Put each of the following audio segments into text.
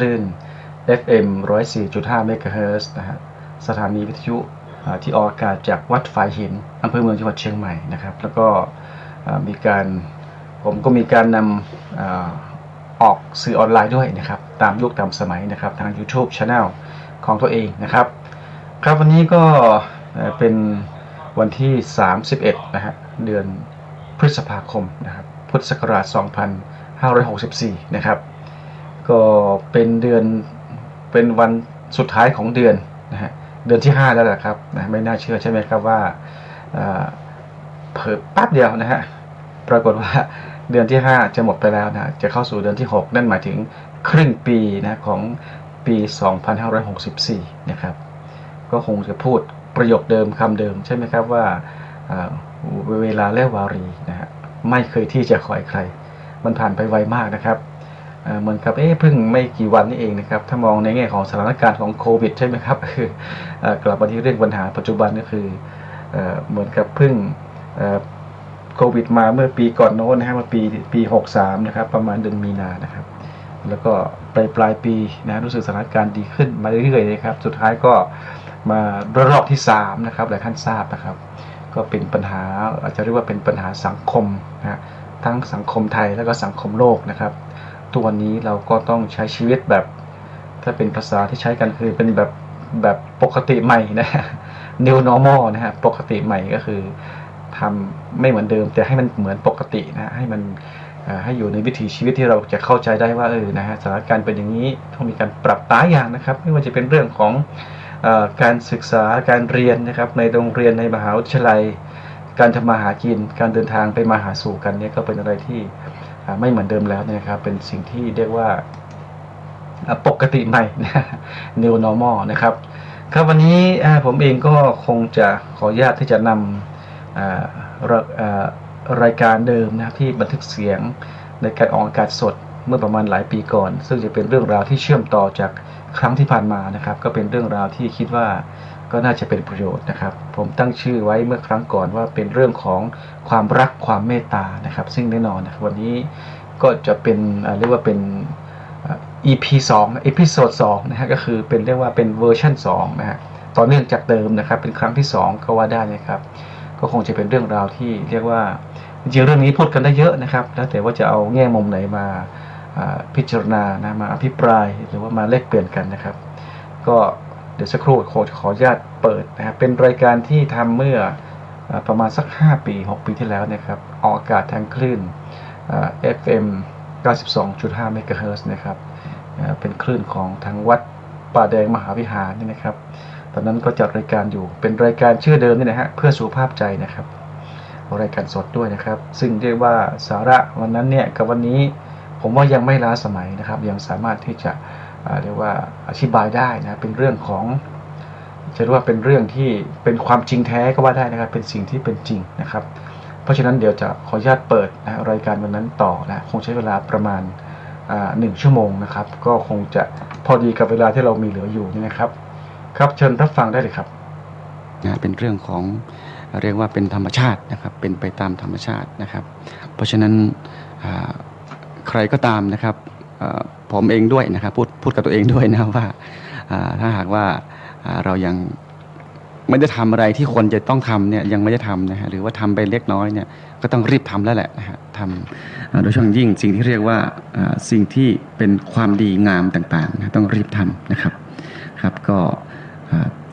คลื่น FM 104.5 เมกะเฮิรตซ์นะฮะสถานีวิทยุที่ออกอากาศจากวัดฝายหินอำเภอเมืองจังหวัดเชียงใหม่นะครับแล้วก็ผมก็มีการนำออกสื่อออนไลน์ด้วยนะครับตามยุคตามสมัยนะครับทาง YouTube Channel ของตัวเองนะครับครับวันนี้ก็เป็นวันที่31นะฮะเดือนพฤษภาคมนะครับพุทธศักราช2564นะครับก็เป็นวันสุดท้ายของเดือนนะฮะเดือนที่5แล้วแหละครับนะไม่น่าเชื่อใช่ไหมครับว่าเพิ่แป๊บเดียวนะฮะปรากฏว่าเดือนที่5จะหมดไปแล้วนะจะเข้าสู่เดือนที่6นั่นหมายถึงครึ่งปีนะของปี2564นะครับก็คงจะพูดประโยคเดิมคำเดิมใช่ไหมครับว่าเวลาและวารีนะฮะไม่เคยที่จะคอยใครมันผ่านไปไวมากนะครับเหมือนกับเพิ่งไม่กี่วันนี้เองนะครับถ้ามองในแง่ของสถานการณ์ของโควิดใช่ไหมครับคือกลับมาที่เรื่องปัญหาปัจจุบันก็คือเหมือนกับเพิ่งโควิดมาเมื่อปีก่อนโน้นนะฮะมาปี63นะครับประมาณเดือนมีนานะครับแล้วก็ปลายปีนะรู้สึกสถานการณ์ดีขึ้นมาเรื่อยๆนะครับสุดท้ายก็มาระลอกที่3นะครับหลายท่านทราบนะครับก็เป็นปัญหาอาจจะเรียกว่าเป็นปัญหาสังคมนะทั้งสังคมไทยแล้วก็สังคมโลกนะครับทุกวันนี้เราก็ต้องใช้ชีวิตแบบถ้าเป็นภาษาที่ใช้กันคือเป็นแบบปกติใหม่นะ New Normal นะฮะปกติใหม่ก็คือทำไม่เหมือนเดิมแต่ให้มันเหมือนปกตินะให้มันให้อยู่ในวิถีชีวิตที่เราจะเข้าใจได้ว่านะฮะสถานการณ์เป็นอย่างนี้ต้องมีการปรับหลายอย่างนะครับไม่ว่าจะเป็นเรื่องของการศึกษาการเรียนนะครับในโรงเรียนในมหาวิทยาลัยการทำมาหากินการเดินทางไปมาหาสู่กันเนี่ยก็เป็นอะไรที่ไม่เหมือนเดิมแล้วนะครับเป็นสิ่งที่เรียกว่าปกติใหม่ New Normal นะครับครับวันนี้ผมเองก็คงจะขออนุญาตที่จะนำรายการเดิมนะที่บันทึกเสียงในการออกอากาศสดเมื่อประมาณหลายปีก่อนซึ่งจะเป็นเรื่องราวที่เชื่อมต่อจากครั้งที่ผ่านมานะครับก็เป็นเรื่องราวที่คิดว่าก็น่าจะเป็นประโยชน์นะครับผมตั้งชื่อไว้เมื่อครั้งก่อนว่าเป็นเรื่องของความรักความเมตตานะครับซึ่งแน่นอนนะครับวันนี้ก็จะเป็นเรียกว่าเป็นEP 2 Episode 2นะฮะก็คือเป็นเรียกว่าเป็นเวอร์ชัน2นะฮะต่อเนื่องจากเดิมนะครับเป็นครั้งที่2ก็ว่าได้นะครับก็คงจะเป็นเรื่องราวที่เรียกว่าจริงๆเรื่องนี้พูดกันได้เยอะนะครับแล้วแต่ว่าจะเอาแง่มุมไหนมาพิจารณานะมาอภิปรายหรือว่ามาแลกเปลี่ยนกันนะครับก็เดี๋ยวสักครู่ขออนุญาตเปิดนะครับเป็นรายการที่ทำเมื่อประมาณสัก5 ปี 6 ปีที่แล้วนะครับออกอากาศทางคลื่นFM 92.5 เมกะเฮิรตซ์นะครับเป็นคลื่นของทางวัดป่าแดงมหาวิหารนี่นะครับตอนนั้นก็จัดรายการอยู่เป็นรายการชื่อเดิมนี่นะฮะเพื่อสุขภาพใจนะครับรายการสดด้วยนะครับซึ่งเรียกว่าสาระวันนั้นเนี่ยกับวันนี้ผมว่ายังไม่ล้าสมัยนะครับยังสามารถที่จะเรียกว่าอธิบายได้นะเป็นเรื่องของจะเรียกว่าเป็นเรื่องที่เป็นความจริงแท้ก็ว่าได้นะครับเป็นสิ่งที่เป็นจริงนะครับเพราะฉะนั้นเดี๋ยวจะขออนุญาตเปิดนะรายการวันนั้นต่อนะคงใช้เวลาประมาณ1 ชั่วโมงนะครับก็คงจะพอดีกับเวลาที่เรามีเหลืออยู่นี่นะครับครับเชิญรับฟังได้เลยครับเป็นเรื่องของเรียกว่าเป็นธรรมชาตินะครับเป็นไปตามธรรมชาตินะครับเพราะฉะนั้นใครก็ตามนะครับผมเองด้วยนะครับพูดกับตัวเองด้วยนะว่าถ้าหากว่าเรายังไม่ได้ทำอะไรที่คนจะต้องทำเนี่ยยังไม่ได้ทำนะฮะหรือว่าทำไปเล็กน้อยเนี่ยก็ต้องรีบทำแล้วแหละนะฮะทำโดยเฉพาะยิ่งสิ่งที่เรียกว่าสิ่งที่เป็นความดีงามต่างๆนะต้องรีบทำนะครับครับก็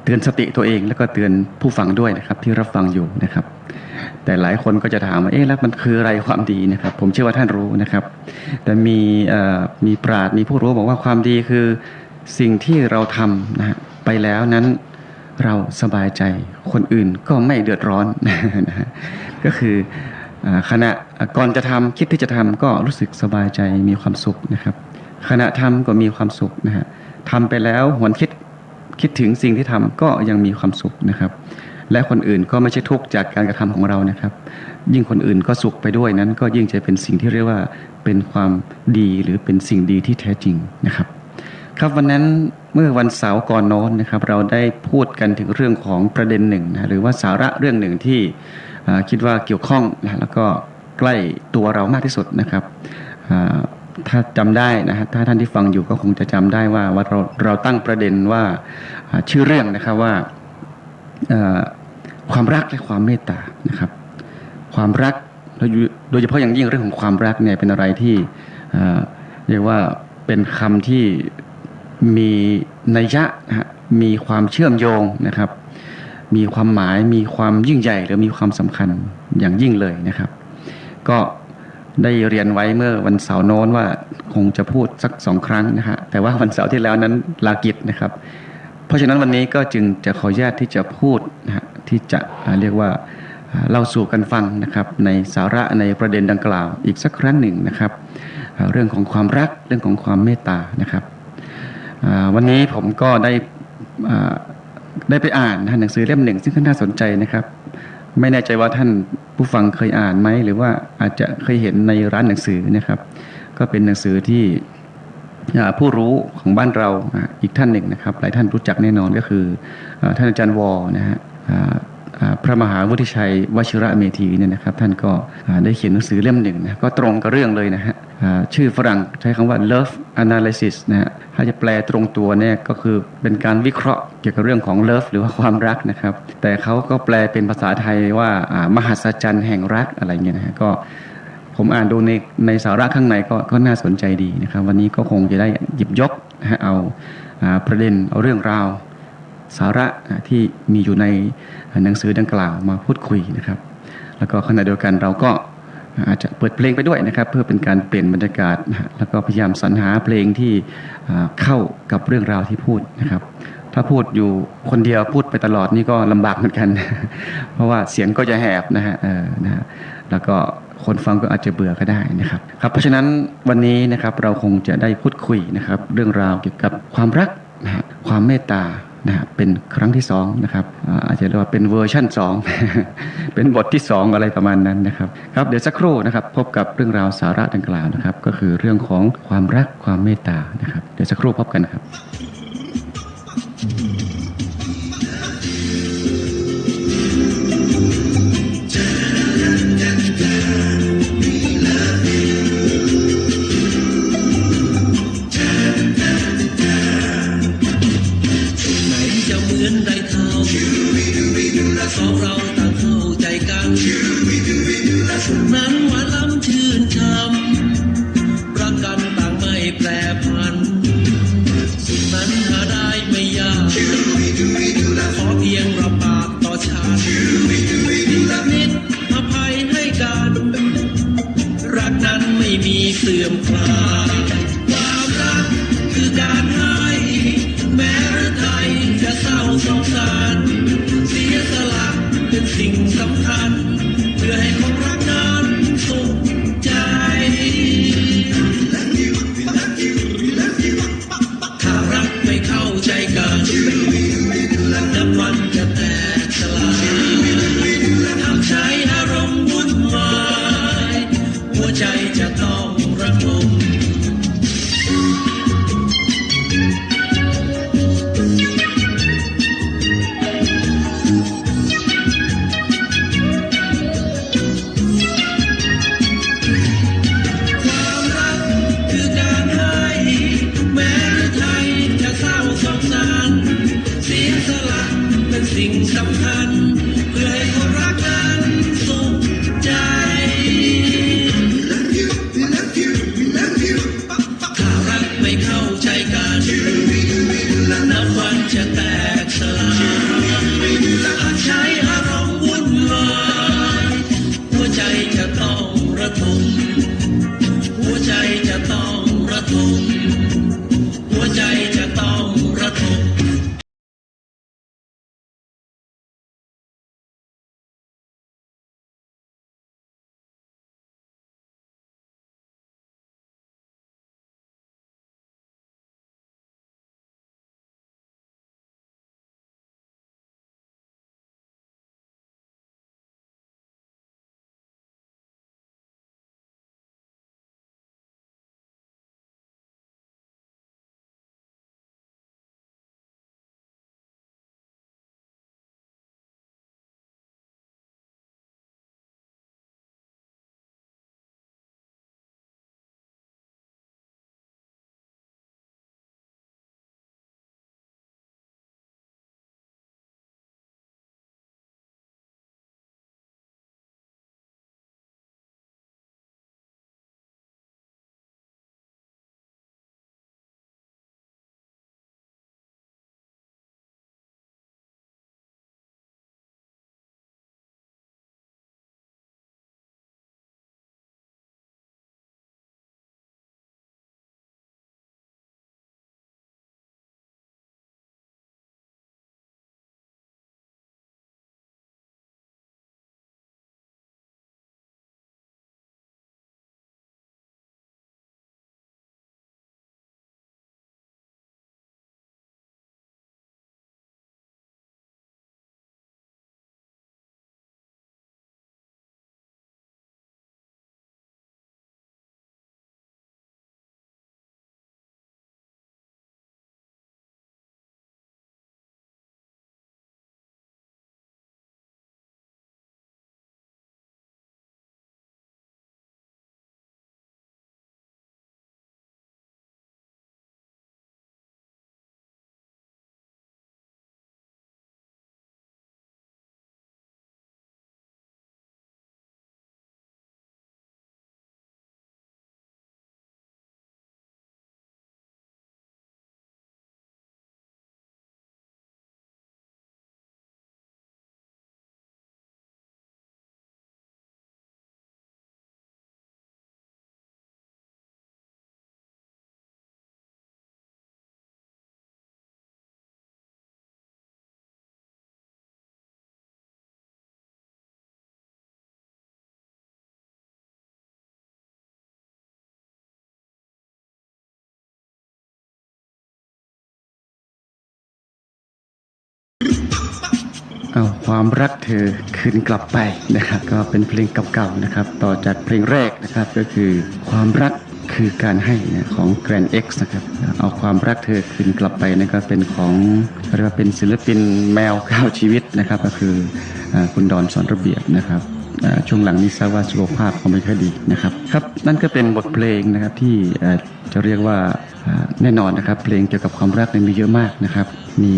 เตือนสติตัวเองแล้วก็เตือนผู้ฟังด้วยนะครับที่รับฟังอยู่นะครับแต่หลายคนก็จะถามว่าแล้วมันคืออะไรความดีนะครับผมเชื่อว่าท่านรู้นะครับแต่มีปราชญ์มีผู้รู้บอกว่าความดีคือสิ่งที่เราทำนะฮะไปแล้วนั้นเราสบายใจคนอื่นก็ไม่เดือดร้อนนะฮะก็คือขณะก่อนจะทำคิดที่จะทำก็รู้สึกสบายใจมีความสุขนะครับขณะทำก็มีความสุขนะฮะทำไปแล้วหวนคิดถึงสิ่งที่ทำก็ยังมีความสุขนะครับและคนอื่นก็ไม่ใช่ทุกข์จากการกระทำของเรานะครับยิ่งคนอื่นก็สุขไปด้วยนั้นก็ยิ่งจะเป็นสิ่งที่เรียกว่าเป็นความดีหรือเป็นสิ่งดีที่แท้จริงนะครับครับวันนั้นเมื่อวันเสาร์ก่อนโน้นนะครับเราได้พูดกันถึงเรื่องของประเด็นหนึ่งนะหรือว่าสาระเรื่องหนึ่งที่คิดว่าเกี่ยวข้องนะแล้วก็ใกล้ตัวเรามากที่สุดนะครับ ถ้าจำได้นะฮะถ้าท่านที่ฟังอยู่ก็คงจะจำได้ว่าเราตั้งประเด็นว่าชื่อเรื่องนะครับว่าความรักและความเมตตานะครับความรักโดยเฉพาะอย่างยิ่งเรื่องของความรักเนี่ยเป็นอะไรที่เรียกว่าเป็นคำที่มีนัยยะนะฮะมีความเชื่อมโยงนะครับมีความหมายมีความยิ่งใหญ่หรือมีความสำคัญอย่างยิ่งเลยนะครับก็ได้เรียนไว้เมื่อวันเสาร์โน้นว่าคงจะพูดสัก2 ครั้งนะฮะแต่ว่าวันเสาร์ที่แล้วนั้นลากิจนะครับเพราะฉะนั้นวันนี้ก็จึงจะขออนุญาตที่จะพูดนะฮะที่จะเรียกว่าเล่าสู่กันฟังนะครับในสาระในประเด็นดังกล่าวอีกสักครั้งหนึ่งนะครับเรื่องของความรักเรื่องของความเมตตานะครับวันนี้ผมก็ได้ไปอ่านหนังสือเล่มหนึ่งซึ่งน่าสนใจนะครับไม่แน่ใจว่าท่านผู้ฟังเคยอ่านไหมหรือว่าอาจจะเคยเห็นในร้านหนังสือนะครับก็เป็นหนังสือที่ผู้รู้ของบ้านเราอีกท่านหนึ่งนะครับหลายท่านรู้จักแน่นอนก็คือท่านอาจารย์วอนะฮะพระมหาวุฒิชัยวชิระเมธีเนี่ยนะครับท่านก็ได้เขียนหนังสือเล่มหนึ่งนะก็ตรงกับเรื่องเลยนะฮะชื่อฝรั่งใช้คำว่า love analysis นะฮะถ้าจะแปลตรงตัวเนี่ยก็คือเป็นการวิเคราะห์เกี่ยวกับเรื่องของ love หรือว่าความรักนะครับแต่เขาก็แปลเป็นภาษาไทยว่ามหัศจรรย์แห่งรักอะไรเงี้ยนะฮะก็ผมอ่านดูในสาระข้างในก็น่าสนใจดีนะครับวันนี้ก็คงจะได้หยิบยกนะฮะเอาประเด็นเอาเรื่องราวสาระที่มีอยู่ในหนังสือดังกล่าวมาพูดคุยนะครับแล้วก็ขณะเดียวกันเราก็อาจจะเปิดเพลงไปด้วยนะครับเพื่อเป็นการเปลี่ยนบรรยากาศนะแล้วก็พยายามสรรหาเพลงที่เข้ากับเรื่องราวที่พูดนะครับถ้าพูดอยู่คนเดียวพูดไปตลอดนี่ก็ลำบากเหมือนกัน เพราะว่าเสียงก็จะแหบนะฮะแล้วก็คนฟังก็อาจจะเบื่อก็ได้นะครับเพราะฉะนั้นวันนี้นะครับเราคงจะได้พูดคุยนะครับเรื่องราวเกี่ยวกับความรักนะฮะความเมตตานะฮะเป็นครั้งที่2นะครับอาจจะเรียกว่าเป็นเวอร์ชั่น2 เป็นบทที่2อะไรประมาณนั้นนะครับครับเดี๋ยวสักครู่นะครับพบกับเรื่องราวสาระดังกล่าวนะครับก็คือเรื่องของความรักความเมตตานะครับเดี๋ยวสักครู่พบกันนะครับสองเราต่างเข้าใจกันนั้นหวานล้ำชื่นชำรักกันต่างไม่แปรผันสิ่งนั้นหาได้ไม่ยากขอเพียงรับปากต่อชาติสักนิดอภัยให้กันรักนั้นไม่มีเสื่อมคลายความรักคือการให้แม้หรือไทยจะเศร้าสงสารเสียสละเป็นสิ่งสำคัญเพื่อให้คนรักนั้นสุขใจถ้ารักไม่เข้าใจกัน เอาความรักเธอคืนกลับไปนะครับก็เป็นเพลงเก่าๆนะครับต่อจากเพลงแรกนะครับก็คือความรักคือการให้นะของ Grand X นะครับเอาความรักเธอคืนกลับไปนะก็เป็นของเรียกว่าเป็นศิลปินแมว9ชีวิตนะครับก็คือคุณดอนสอนระเบียบนะครับช่วงหลังนี้ทราบว่าสุขภาพเขาไม่ค่อยดีนะครับครับนั่นก็เป็นบทเพลงนะครับที่จะเรียกว่าแน่นอนนะครับเพลงเกี่ยวกับความรักมีเยอะมากนะครับมี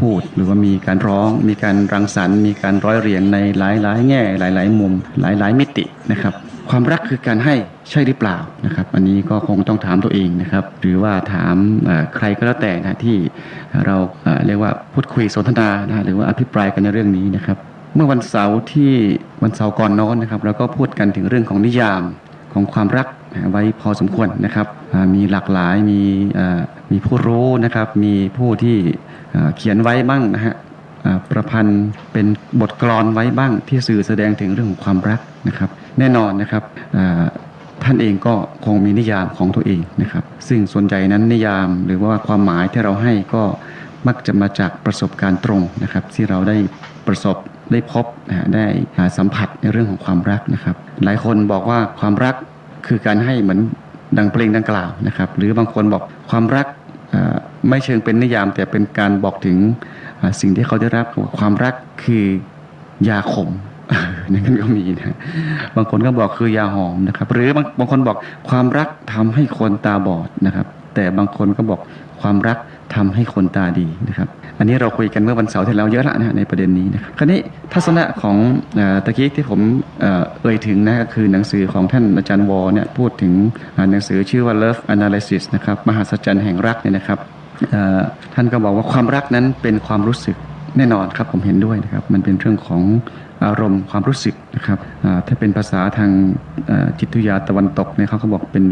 พูดหรือว่ามีการร้องมีการรังสรรค์มีการร้อยเรียงในหลายๆแง่หลายๆมุมหลายๆมิตินะครับความรักคือการให้ใช่หรือเปล่านะครับอันนี้ก็คงต้องถามตัวเองนะครับหรือว่าถามใครก็แล้วแต่นะที่เราเรียกว่าพูดคุยสนทนานะหรือว่าอภิปรายกันในเรื่องนี้นะครับเมื่อวันเสาร์ก่อนนอนนะครับเราก็พูดกันถึงเรื่องของนิยามของความรักไว้พอสมควรนะครับมีหลากหลายมีผู้รู้นะครับมีผู้ที่เขียนไว้บ้างนะฮะประพันธ์เป็นบทกลอนไว้บ้างที่สื่อแสดงถึงเรื่องของความรักนะครับแน่นอนนะครับท่านเองก็คงมีนิยามของตัวเองนะครับซึ่งส่วนใหญ่นั้นนิยามหรือว่าความหมายที่เราให้ก็มักจะมาจากประสบการณ์ตรงนะครับที่เราได้ประสบได้พบได้สัมผัสในเรื่องของความรักนะครับหลายคนบอกว่าความรักคือการให้เหมือนดังเพลงดังกล่าวนะครับหรือบางคนบอกความรักไม่เชิงเป็นนิยามแต่เป็นการบอกถึงสิ่งที่เขาได้รับความรักคือยาขมนั่นก็มีนะบางคนก็บอกคือยาหอมนะครับหรือบางคนบอกความรักทำให้คนตาบอดนะครับแต่บางคนก็บอกความรักทำให้คนตาดีนะครับอันนี้เราคุยกันเมื่อวันเสาร์ที่แล้วเยอะละนะในประเด็นนี้นะครับคราวนี้ทัศนะของตะกี้ที่ผมเอ่ยถึงนะก็คือหนังสือของท่านอาจารย์วอเนี่ยพูดถึงหนังสือชื่อว่า Love Analysis นะครับมหัศจรรย์แห่งรักเนี่ยนะครับท่านก็บอกว่าความรักนั้นเป็นความรู้สึกแน่นอนครับผมเห็นด้วยนะครับมันเป็นเรื่องของอารมณ์ความรู้สึกนะครับถ้าเป็นภาษาทางจิตวิทยาตะวันตกเนี่ยเขาก็บอกเป็น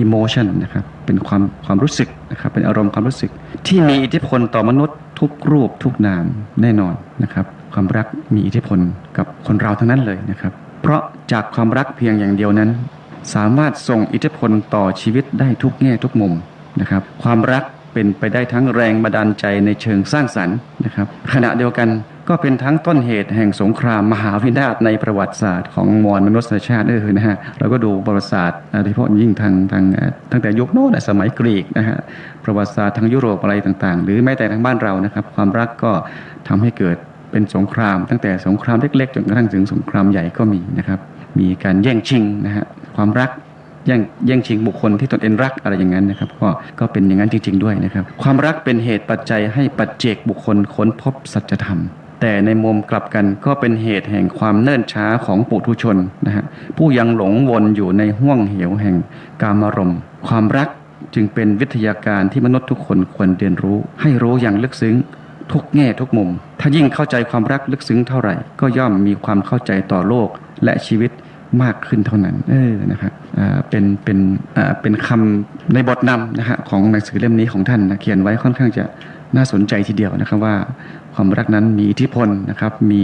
emotion นะครับเป็นความรู้สึกนะครับเป็นอารมณ์ความรู้สึกที่มีอิทธิพลต่อมนุษย์ทุกรูปทุกนามแน่นอนนะครับความรักมีอิทธิพลกับคนเราทั้งนั้นเลยนะครับเพราะจากความรักเพียงอย่างเดียวนั้นสามารถส่งอิทธิพลต่อชีวิตได้ทุกแง่ทุกมุมนะครับความรักเป็นไปได้ทั้งแรงบันดาลใจในเชิงสร้างสรรค์นะครับขณะเดียวกันก็เป็นทั้งต้นเหตุแห่งสงครามมหาวินาศในประวัติศาสตร์ของมวลมนุษยชาตินะฮะเราก็ดูประวัติศาสตร์โดยเฉพาะยิ่งทางตั้งแต่ยุคโน้นสมัยกรีกนะฮะประวัติศาสตร์ทางยุโรปอะไรต่างๆหรือแม้แต่ทางบ้านเรานะครับความรักก็ทำให้เกิดเป็นสงครามตั้งแต่สงครามเล็กๆจนกระทั่งถึงสงครามใหญ่ก็มีนะครับมีการแย่งชิงนะฮะความรักแย่งชิงบุคคลที่ตนเองรักอะไรอย่างนั้นนะครับก็เป็นอย่างนั้นจริงๆด้วยนะครับความรักเป็นเหตุปัจจัยให้ปัจเจกบุคคลค้นพบสัจธรรมแต่ในมุมกลับกันก็เป็นเหตุแห่งความเนิ่นช้าของปุถุชนนะฮะผู้ยังหลงวนอยู่ในห้วงเหวแห่งกามารมณ์ความรักจึงเป็นวิทยาการที่มนุษย์ทุกคนควรเรียนรู้ให้รู้อย่างลึกซึ้งทุกแง่ทุกมุมถ้ายิ่งเข้าใจความรักลึกซึ้งเท่าไหร่ก็ย่อมมีความเข้าใจต่อโลกและชีวิตมากขึ้นเท่านั้นนะครับเป็นคำในบทนำนะฮะของหนังสือเล่มนี้ของท่านนะเขียนไว้ค่อนข้างจะน่าสนใจทีเดียวนะครับว่าความรักนั้นมีอิทธิพลนะครับมี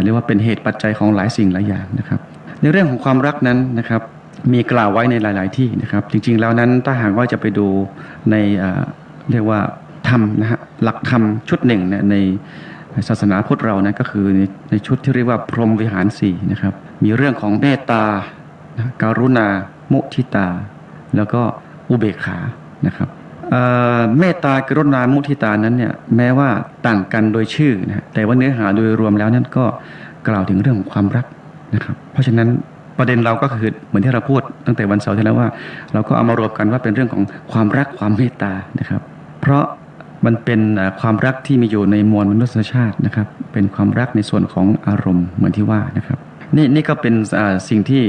เรียกว่าเป็นเหตุปัจจัยของหลายสิ่งหลายอย่างนะครับในเรื่องของความรักนั้นนะครับมีกล่าวไว้ในหลายๆที่นะครับจริงๆแล้วนั้นถ้าหากว่าจะไปดูในเรียกว่าธรรมนะฮะหลักธรรมชุดหนึ่งในศาสนาพุทธเรานะก็คือในชุดที่เรียกว่าพรหมวิหาร4นะครับมีเรื่องของเมตตาการุณามุทิตาแล้วก็อุเบกขานะครับเมตตากรุณามุทิตานั้นเนี่ยแม้ว่าต่างกันโดยชื่อนะแต่ว่าเนื้อหาโดยรวมแล้วนั้นก็กล่าวถึงเรื่องของความรักนะครับเพราะฉะนั้นประเด็นเราก็คือเหมือนที่เราพูดตั้งแต่วันเสาร์ที่แล้วว่าเราก็เอามารวมกันว่าเป็นเรื่องของความรักความเมตตานะครับเพราะมันเป็นความรักที่มีอยู่ในมวลมนุษยชาตินะครับเป็นความรักในส่วนของอารมณ์เหมือนที่ว่านะครับนี่ก็เป็นสิ่งที่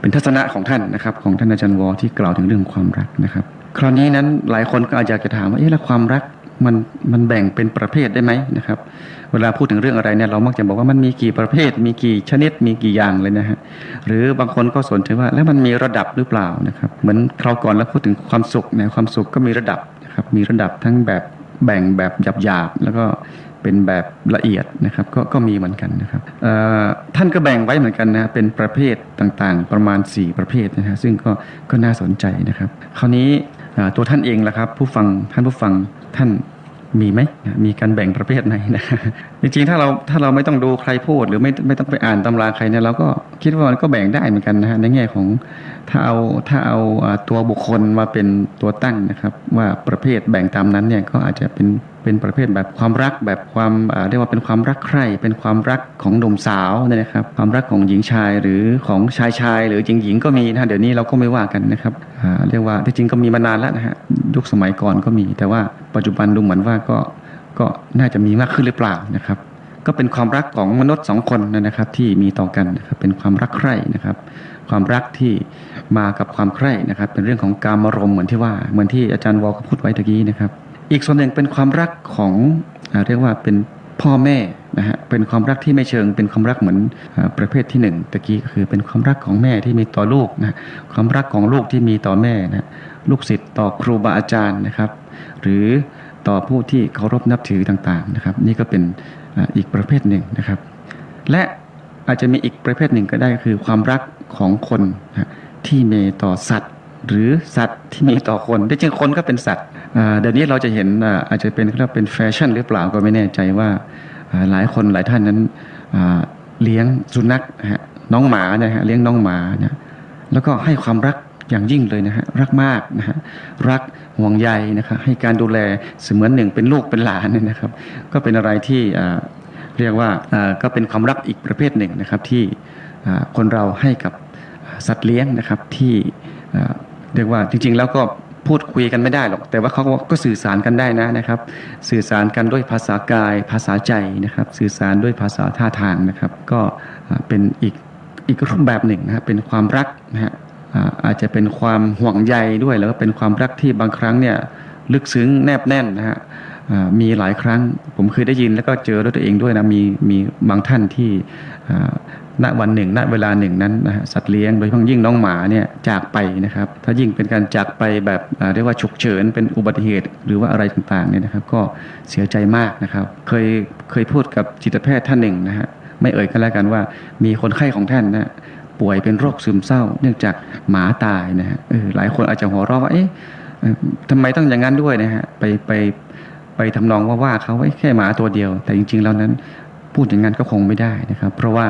เป็นทัศนะของท่านนะครับของท่านอาจารย์วอที่กล่าวถึงเรื่องความรักนะครับคราวนี้นั้นหลายคนก็อาจจะถามว่าแล้วความรักมันแบ่งเป็นประเภทได้ไหมนะครับเวลาพูดถึงเรื่องอะไรเนี่ยเรามักจะบอกว่ามันมีกี่ประเภทมีกี่ชนิดมีกี่อย่างเลยนะฮะหรือบางคนก็สนใจว่าแล้วมันมีระดับหรือเปล่านะครับเหมือนคราวก่อนเราพูดถึงความสุขเนี่ยความสุขก็มีระดับนะครับมีระดับทั้งแบบแบ่งแบบหยาบๆแล้วก็เป็นแบบละเอียดนะครับก็มีเหมือนกันนะครับท่านก็แบ่งไว้เหมือนกันนะเป็นประเภทต่างๆประมาณ4ประเภทนะฮะซึ่งก็น่าสนใจนะครับคราวนี้ตัวท่านเองล่ะครับท่านผู้ฟังท่าน มีไหมมีการแบ่งประเภทไหนนะ จริงๆถ้าเราไม่ต้องดูใครพูดหรือไม่ต้องไปอ่านตำราใครเนี่ยเราก็คิดว่ามันก็แบ่งได้เหมือนกันนะฮะในแง่ของถ้าเอาตัวบุคคลมาเป็นตัวตั้งนะครับว่าประเภทแบ่งตามนั้นเนี่ยก็อาจจะเป็นประเภทแบบความรักแบบความเรียกว่าเป็นความรักใคร่เป็นความรักของหนุ่มสาวเนี่ยนะครับความรักของหญิงชายหรือของชายหรือหญิงก็มีนะเดี๋ยวนี้เราก็ไม่ว่ากันนะครับเรียกว่าที่จริงก็มีมานานแล้วนะฮะยุคสมัยก่อนก็มีแต่ว่าปัจจุบันดูเหมือนว่าก็น่าจะมีมากขึ้นหรือเปล่านะครับก็เป็นความรักของมนุษย์สองคนนะครับที่มีต่อกันนะครับเป็นความรักใคร่นะครับความรักที่มากับความใคร่นะครับเป็นเรื่องของกามารมณ์เหมือนที่อาจารย์วอลก็พูดไว้ตะกี้นะครับอีกส่วนหนึ่งเป็นความรักของเรียกว่าเป็นพ่อแม่นะฮะเป็นความรักที่ไม่เชิงเป็นความรักเหมือนประเภทที่หนึ่งตะกี้ก็คือเป็นความรักของแม่ที่มีต่อลูกนะความรักของลูกที่มีต่อแม่นะลูกศิษย์ต่อครูบาอาจารย์นะครับหรือต่อผู้ที่เคารพนับถือต่างๆนะครับนี่ก็เป็นอีกประเภทหนึ่งนะครับและอาจจะมีอีกประเภทหนึ่งก็ได้คือความรักของคนนะที่มีต่อสัตว์หรือสัตว์ที่มีต่อคนที่จริงคนก็เป็นสัตว์เดี๋ยวนี้เราจะเห็นอาจจะเป็นแฟชั่นหรือเปล่าก็ไม่แน่ใจว่าหลายคนหลายท่านนั้นเลี้ยงสุนัขน้องหมานะฮะเลี้ยงน้องหมานะแล้วก็ให้ความรักอย่างยิ่งเลยนะฮะรักมากนะฮะรักห่วงใยนะครับให้การดูแลเสมือนหนึ่งเป็นลูกเป็นหลานนะครับก็เป็นอะไรที่เรียกว่าก็เป็นความรักอีกประเภทหนึ่งนะครับที่คนเราให้กับสัตว์เลี้ยงนะครับที่เรียกว่าจริงๆแล้วก็พูดคุยกันไม่ได้หรอกแต่ว่าเขาก็สื่อสารกันได้นะครับสื่อสารกันด้วยภาษากายภาษาใจนะครับสื่อสารด้วยภาษาท่าทางนะครับก็เป็นอีกรูปแบบหนึ่งนะครับเป็นความรักนะฮะอาจจะเป็นความห่วงใยด้วยแล้วก็เป็นความรักที่บางครั้งเนี่ยลึกซึ้งแนบแน่นนะฮะมีหลายครั้งผมเคยได้ยินแล้วก็เจอด้วยตัวเองด้วยนะมีบางท่านที่ณวันหนึ่งณเวลาหนึ่งนั้นนะฮะสัตว์เลี้ยงโดยเฉพาะยิ่งน้องหมาเนี่ยจากไปนะครับถ้ายิ่งเป็นการจากไปแบบเรียกว่าฉุกเฉินเป็นอุบัติเหตุหรือว่าอะไรต่างๆเนี่ยนะครับก็เสียใจมากนะครับเคยพูดกับจิตแพทย์ท่านหนึ่งนะฮะไม่เอ่ยกันแล้วกันว่ามีคนไข้ของท่านนะป่วยเป็นโรคซึมเศร้าเนื่องจากหมาตายนะฮะหลายคนอาจจะหัวเราะว่าเอ๊ะทำไมต้องอย่างนั้นด้วยนะฮะไปทำนองว่าเขาแค่หมาตัวเดียวแต่จริงๆแล้วนั้นพูดอย่างนั้นก็คงไม่ได้นะครับเพราะว่า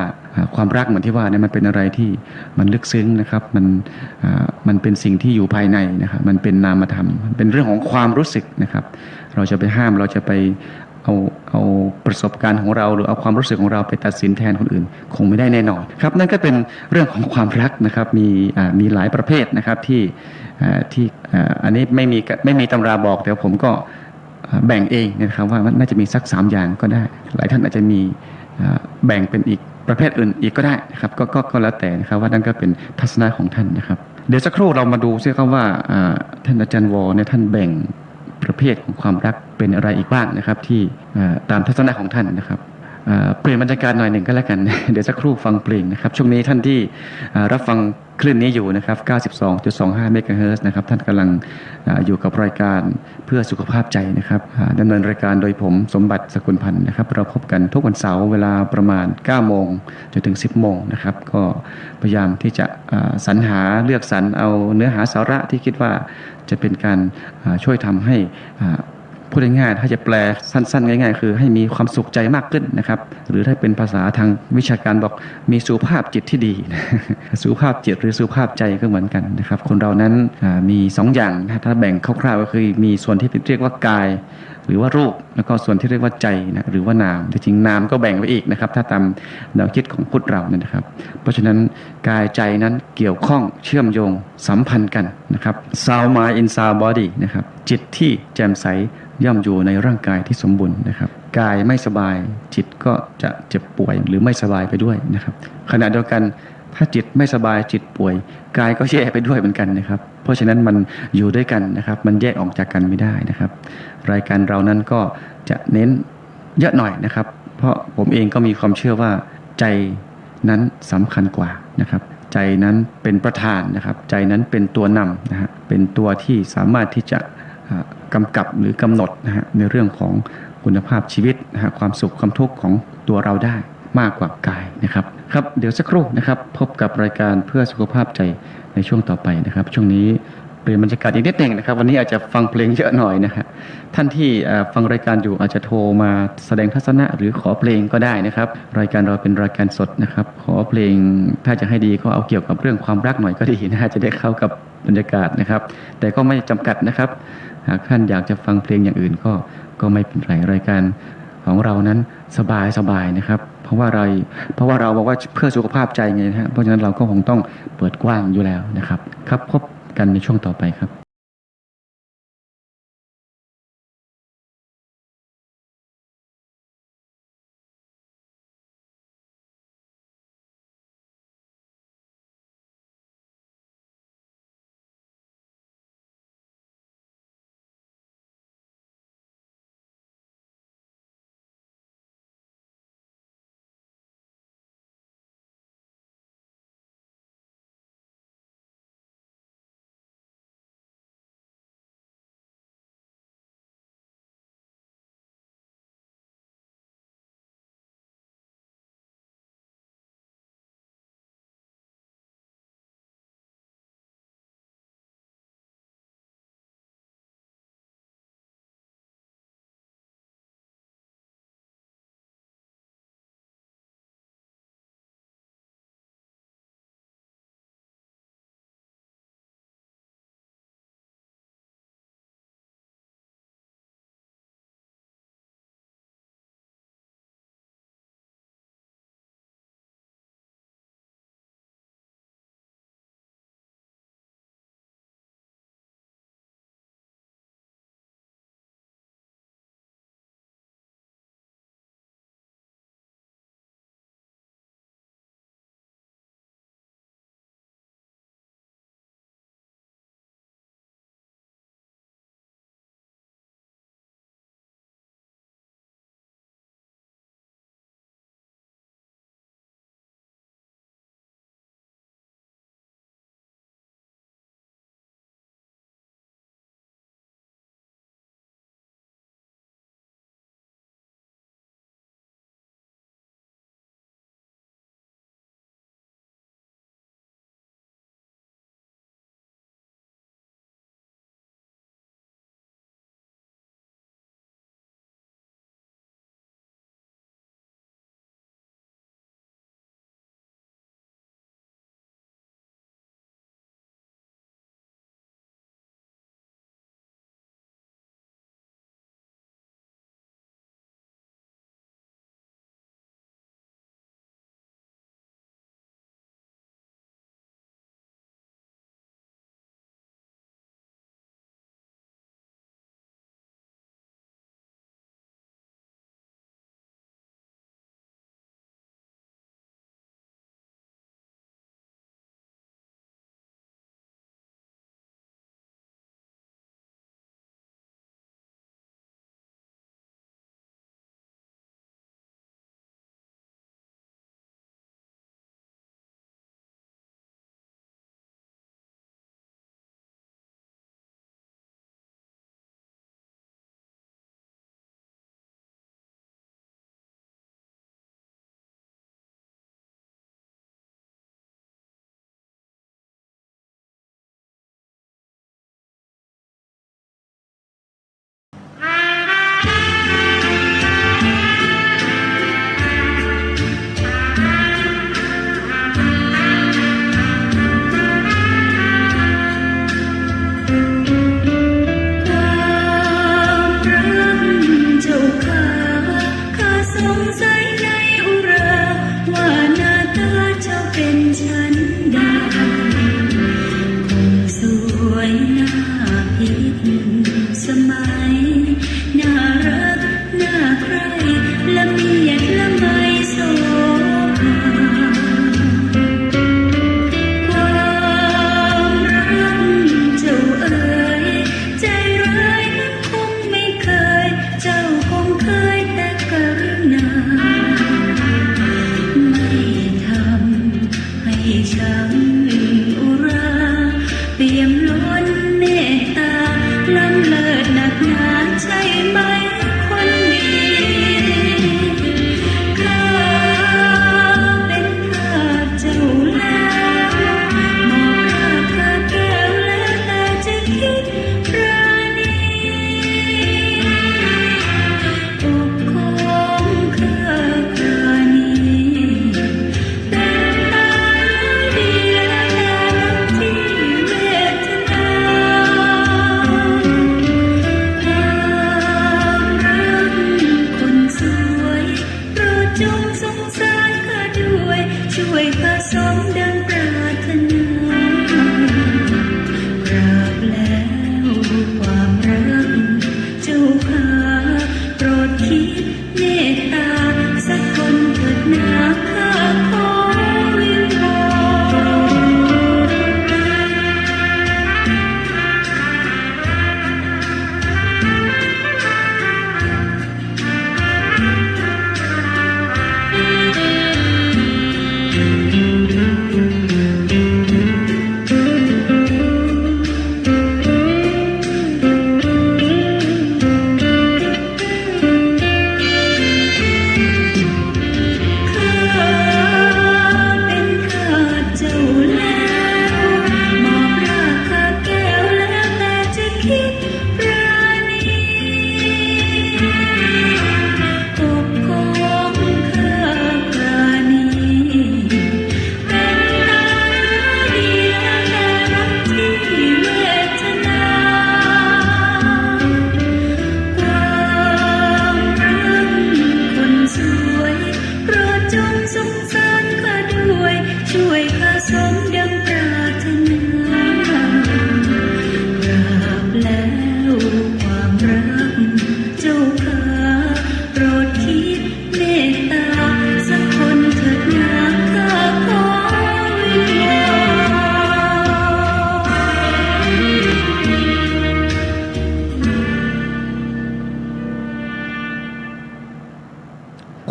ความรักเหมือนที่ว่าเนี่ยมันเป็นอะไรที่มันลึกซึ้งนะครับมันเป็นสิ่งที่อยู่ภายในนะครับมันเป็นนามธรรมเป็นเรื่องของความรู้สึกนะครับเราจะไปห้ามเราจะไปเอาประสบการณ์ของเราหรือเอาความรู้สึกของเราไปตัดสินแทนคนอื่นคงไม่ได้แน่นอนครับนั่นก็เป็นเรื่องของความรักนะครับมีหลายประเภทนะครับที่อันนี้ไม่มีตำราบอกแต่ผมก็แบ่งเองนะครับว่าน่าจะมีสัก3อย่างก็ได้หลายท่านอาจจะมีแบ่งเป็นอีกประเภทอื่นอีกก็ได้นะครับก็แล้วแต่นะครับว่านั่นก็เป็นทัศนะของท่านนะครับเดี๋ยวสักครู่เรามาดูซิครับว่าท่านอาจารย์วอเนี่ยท่านแบ่งประเภทของความรักเป็นอะไรอีกบ้างนะครับที่ตามทัศนะของท่านนะครับเปลี่ยนบรรยากาศหน่อยหนึ่งก็แล้วกัน เดี๋ยวสักครู่ฟังเพลงนะครับช่วงนี้ท่านที่รับฟังคลื่นนี้อยู่นะครับ 92.25 เมกะเฮิรตซ์นะครับท่านกำลังอยู่กับรายการเพื่อสุขภาพใจนะครับดำเนินรายการโดยผมสมบัติสกุลพันธ์นะครับเราพบกันทุกวันเสาร์เวลาประมาณ 9 โมงจนถึง 10 โมงนะครับก็พยายามที่จะสรรหาเลือกสรรเอาเนื้อหาสาระที่คิดว่าจะเป็นการช่วยทำให้พูดง่ายๆถ้าจะแปลสั้นๆง่ายๆคือให้มีความสุขใจมากขึ้นนะครับหรือถ้าเป็นภาษาทางวิชาการบอกมีสุขภาพจิตที่ดี สุขภาพจิตหรือสุขภาพใจก็เหมือนกันนะครับคนเรานั้นมี2อย่างนะถ้าแบ่งคร่าวๆก็คือมีส่วนที่เรียกว่ากายหรือว่ารูปแล้วก็ส่วนที่เรียกว่าใจนะหรือว่านามจริงๆนามก็แบ่งไว้อีกนะครับถ้าตามแนวคิดของพุทธเราเนี่ยนะครับเพราะฉะนั้นกายใจนั้นเกี่ยวข้องเชื่อมโยงสัมพันธ์กันนะครับ sound mind in sound body นะครับจิตที่แจ่มใสย่อมอยู่ในร่างกายที่สมบูรณ์นะครับกายไม่สบายจิตก็จะเจ็บป่วยหรือไม่สบายไปด้วยนะครับขณะเดียวกันถ้าจิตไม่สบายจิตป่วยกายก็แย่ไปด้วยเหมือนกันนะครับเพราะฉะนั้นมันอยู่ด้วยกันนะครับมันแยกออกจากกันไม่ได้นะครับรายการเรานั้นก็จะเน้นเยอะหน่อยนะครับเพราะผมเองก็มีความเชื่อว่าใจนั้นสำคัญกว่านะครับใจนั้นเป็นประธานนะครับใจนั้นเป็นตัวนำนะฮะเป็นตัวที่สามารถที่จะกำกับหรือกำหนดนะฮะในเรื่องของคุณภาพชีวิตนะฮะความสุขความทุกข์ของตัวเราได้มากกว่ากายนะครับครับเดี๋ยวสักครู่นะครับพบกับรายการเพื่อสุขภาพใจในช่วงต่อไปนะครับช่วงนี้ เปลี่ยนบรรยากาศอีกนิดหนึ่งนะครับวันนี้อาจจะฟังเพลงเยอะหน่อยนะฮะท่านที่ฟังรายการอยู่อาจจะโทรมาแสดงทัศนะหรือขอเพลงก็ได้นะครับรายการเราเป็นรายการสดนะครับขอเพลงถ้าจะให้ดีก็เอาเกี่ยวกับเรื่องความรักหน่อยก็ดีนะฮะจะได้เข้ากับบรรยากาศนะครับแต่ก็ไม่จำกัดนะครับหากท่านอยากจะฟังเพลงอย่างอื่นก็ไม่เป็นไรรายการของเรานั้นสบายนะครับเพราะว่าเราบอกว่าเพื่อสุขภาพใจไงนะฮะเพราะฉะนั้นเราก็คงต้องเปิดกว้างอยู่แล้วนะครับครับพบกันในช่วงต่อไปครับ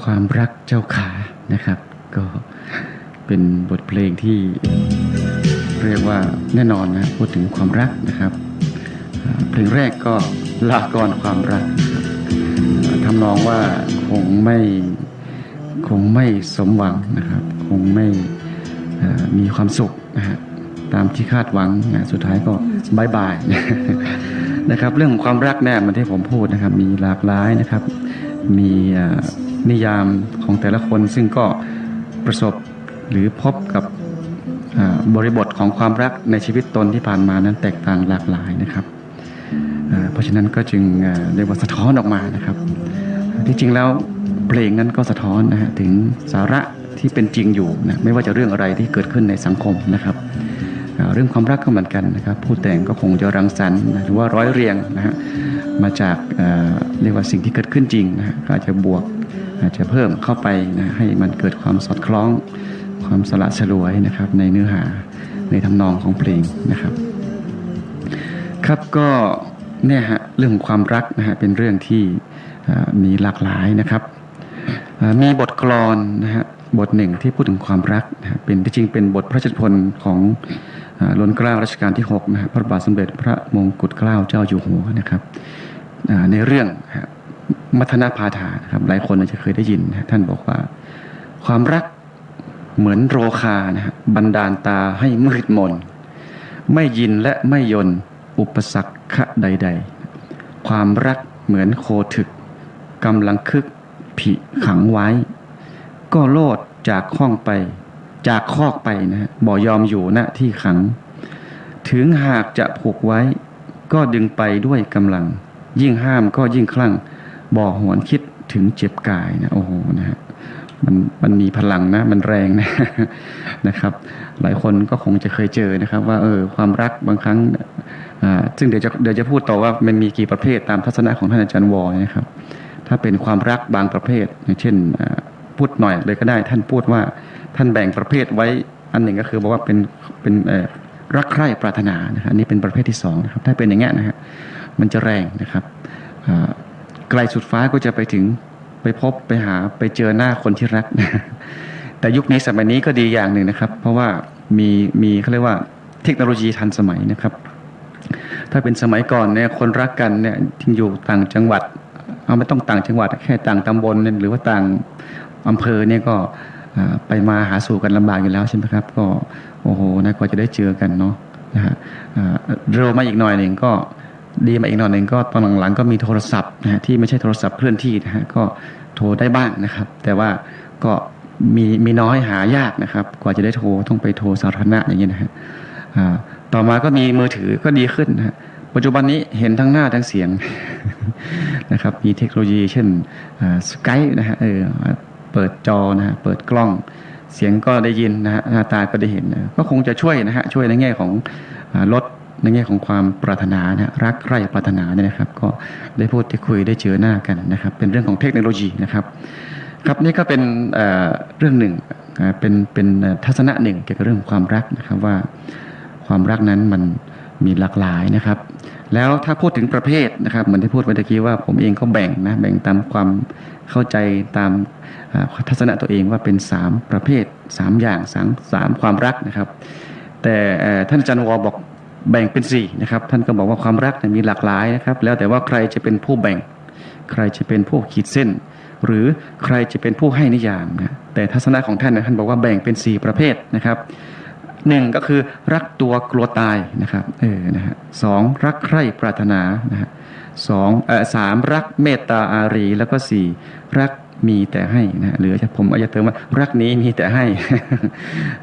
ความรักเจ้าขานะครับก็เป็นบทเพลงที่เรียกว่าแน่นอนนะพูดถึงความรักนะครับเพลงแรกก็ลากรความรักนะครับทำนองว่าคงไม่สมหวังนะครับคงไม่มีความสุขนะฮะตามที่คาดหวังนะสุดท้ายก็บายบายนะครับเรื่องของความรักเนี่ยมันที่ผมพูดนะครับมีหลากหลายนะครับมีนิยามของแต่ละคนซึ่งก็ประสบหรือพบกับบริบทของความรักในชีวิตตนที่ผ่านมานั้นแตกต่างหลากหลายนะครับเพราะฉะนั้นก็จึงเรียกว่าสะท้อนออกมานะครับที่จริงแล้วเพลงนั้นก็สะท้อนนะฮะถึงสาระที่เป็นจริงอยู่นะไม่ว่าจะเรื่องอะไรที่เกิดขึ้นในสังคมนะครับเรื่องความรักก็เหมือนกันนะครับผู้แต่งก็คงจะรังสรรค์หรือว่าร้อยเรียงนะฮะมาจากเรียกว่าสิ่งที่เกิดขึ้นจริงนะฮะก็อาจจะบวกอาจจะเพิ่มเข้าไปนะให้มันเกิดความสอดคล้องความสละสลวยนะครับในเนื้อหาในทำนองของเพลงนะครับครับก็เนี่ยฮะเรื่องของความรักนะฮะเป็นเรื่องที่มีหลากหลายนะครับมีบทกลอนนะฮะบทหนึ่งที่พูดถึงความรักนะเป็นที่จริงเป็นบทพระราชนิพนธ์ของล้นเกล้ารัชกาลที่6นะฮะพระบาทสมเด็จพระมงกุฎเกล้าเจ้าอยู่หัวนะครับในเรื่องมัทนาพาทานะครับหลายคนอาจจะเคยได้ยินนะท่านบอกว่าความรักเหมือนโรคานะฮะบันดาลตาให้มืดมนไม่ยินและไม่ยนอุปสรรคใดๆความรักเหมือนโคถึกกำลังคึกผิขังไว้ก็โลดจากคอกไปนะฮะบ่ยอมอยู่ณที่ขังถึงหากจะผูกไว้ก็ดึงไปด้วยกำลังยิ่งห้ามก็ยิ่งคลั่งบ่หวนคิดถึงเจ็บกายนะโอ้โหนะฮะมันมีพลังนะมันแรงนะนะครับหลายคนก็คงจะเคยเจอนะครับว่าความรักบางครั้งซึ่งเดี๋ยวจะพูดต่อว่ามันมีกี่ประเภทตามทัศนะของท่านอาจารย์วอนะครับถ้าเป็นความรักบางประเภทอย่างเช่นพูดหน่อยเลยก็ได้ท่านพูดว่าท่านแบ่งประเภทไว้อันหนึ่งก็คือบอกว่าเป็นรักใคร่ปรารถนานะครับอันนี้เป็นประเภทที่2นะครับถ้าเป็นอย่างเงี้ยนะฮะมันจะแรงนะครับไกลสุดฟ้าก็จะไปพบไปหาไปเจอหน้าคนที่รักนะแต่ยุคนี้สมัยนี้ก็ดีอย่างหนึ่งนะครับเพราะว่ามีเขาเรียกว่าเทคโนโลยีทันสมัยนะครับถ้าเป็นสมัยก่อนเนี่ยคนรักกันเนี่ยที่อยู่ต่างจังหวัดเอาไม่ต้องต่างจังหวัดแค่ต่างตำบลหรือว่าต่างอำเภอเนี่ยก็ไปมาหาสู่กันลำบากอยู่แล้วใช่ไหมครับก็โอ้โหนะกว่าจะได้เจอกันเนาะนะฮะเร็วมาอีกหน่อยหนึ่งก็ดีมาอีกหน่อยหนึ่งก็ตอนหลังๆก็มีโทรศัพท์นะฮะที่ไม่ใช่โทรศัพท์เคลื่อนที่นะฮะก็โทรได้บ้างนะครับแต่ว่าก็มีน้อยหายากนะครับกว่าจะได้โทรต้องไปโทรสาธารณะอย่างเงี้ยนะฮะต่อมาก็มีมือถือก็ดีขึ้นนะฮะปัจจุบันนี้เห็นทั้งหน้าทั้งเสียง นะครับมีเทคโนโลยีเช่นSkype นะฮะเปิดจอนะฮะเปิดกล้องเสียงก็ได้ยินนะฮะหน้าตาก็ได้เห็นนะก็คงจะช่วยนะฮะช่วยในแง่ของลดในแง่ของความปรารถนานะรักใคร่ปรารถนาเนี่ยนะครับก็ได้พูดได้คุยได้เจอหน้ากันนะครับเป็นเรื่องของเทคโนโลยีนะครับครับนี่ก็เป็นเรื่องหนึ่งเป็นทัศนะหนึ่งเกี่ยวกับเรื่องความรักนะครับว่าความรักนั้นมันมีหลากหลายนะครับแล้วถ้าพูดถึงประเภทนะครับเหมือนที่พูดไปเมื่อกี้ว่าผมเองก็แบ่งตามความเข้าใจตามทัศนะตัวเองว่าเป็น3ประเภท3อย่าง3ความรักนะครับแต่ท่านอาจารย์วอบอกแบ่งเป็น4นะครับท่านก็บอกว่าความรักมีหลากหลายนะครับแล้วแต่ว่าใครจะเป็นผู้แบ่งใครจะเป็นผู้ขีดเส้นหรือใครจะเป็นผู้ให้นิยามนะแต่ทัศนะของท่านท่านบอกว่าแบ่งเป็น4ประเภทนะครับ1ก็คือรักตัวกลัวตายนะครับนะฮะ2รักใคร่ปรารถนานะฮะ3รักเมตตาอารีแล้วก็4รักมีแต่ให้นะหรือผมอาจจะเติมว่ารักนี้มีแต่ให้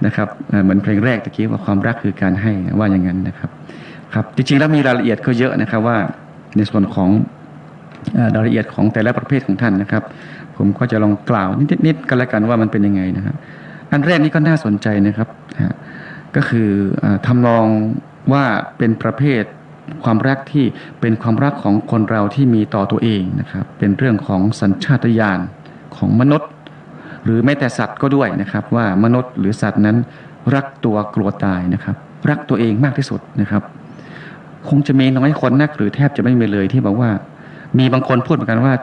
นะครับเหมือนเพลงแรกตะกี้ว่าความรักคือการให้ว่าอย่างนั้นนะครับครับจริงๆแล้วมีรายละเอียดก็เยอะนะครับว่าในส่วนของรายละเอียดของแต่ละประเภทของท่านนะครับผมก็จะลองกล่าวนิดๆกันแล้วกันว่ามันเป็นยังไงนะครับอันแรกนี้ก็น่าสนใจนะครับก็คือทำนองว่าเป็นประเภทความรักที่เป็นความรักของคนเราที่มีต่อตัวเองนะครับเป็นเรื่องของสัญชาตญาณของมนุษย์หรือแม้แต่สัตว์ก็ด้วยนะครับว่ามนุษย์หรือสัตว์นั้นรักตัวกลัวตายนะครับรักตัวเองมากที่สุดนะครับคงจะมีน้อยคนนักหรือแทบจะไม่มีเลยที่บอกว่ามีบางคนพูดเหมือนกันว่า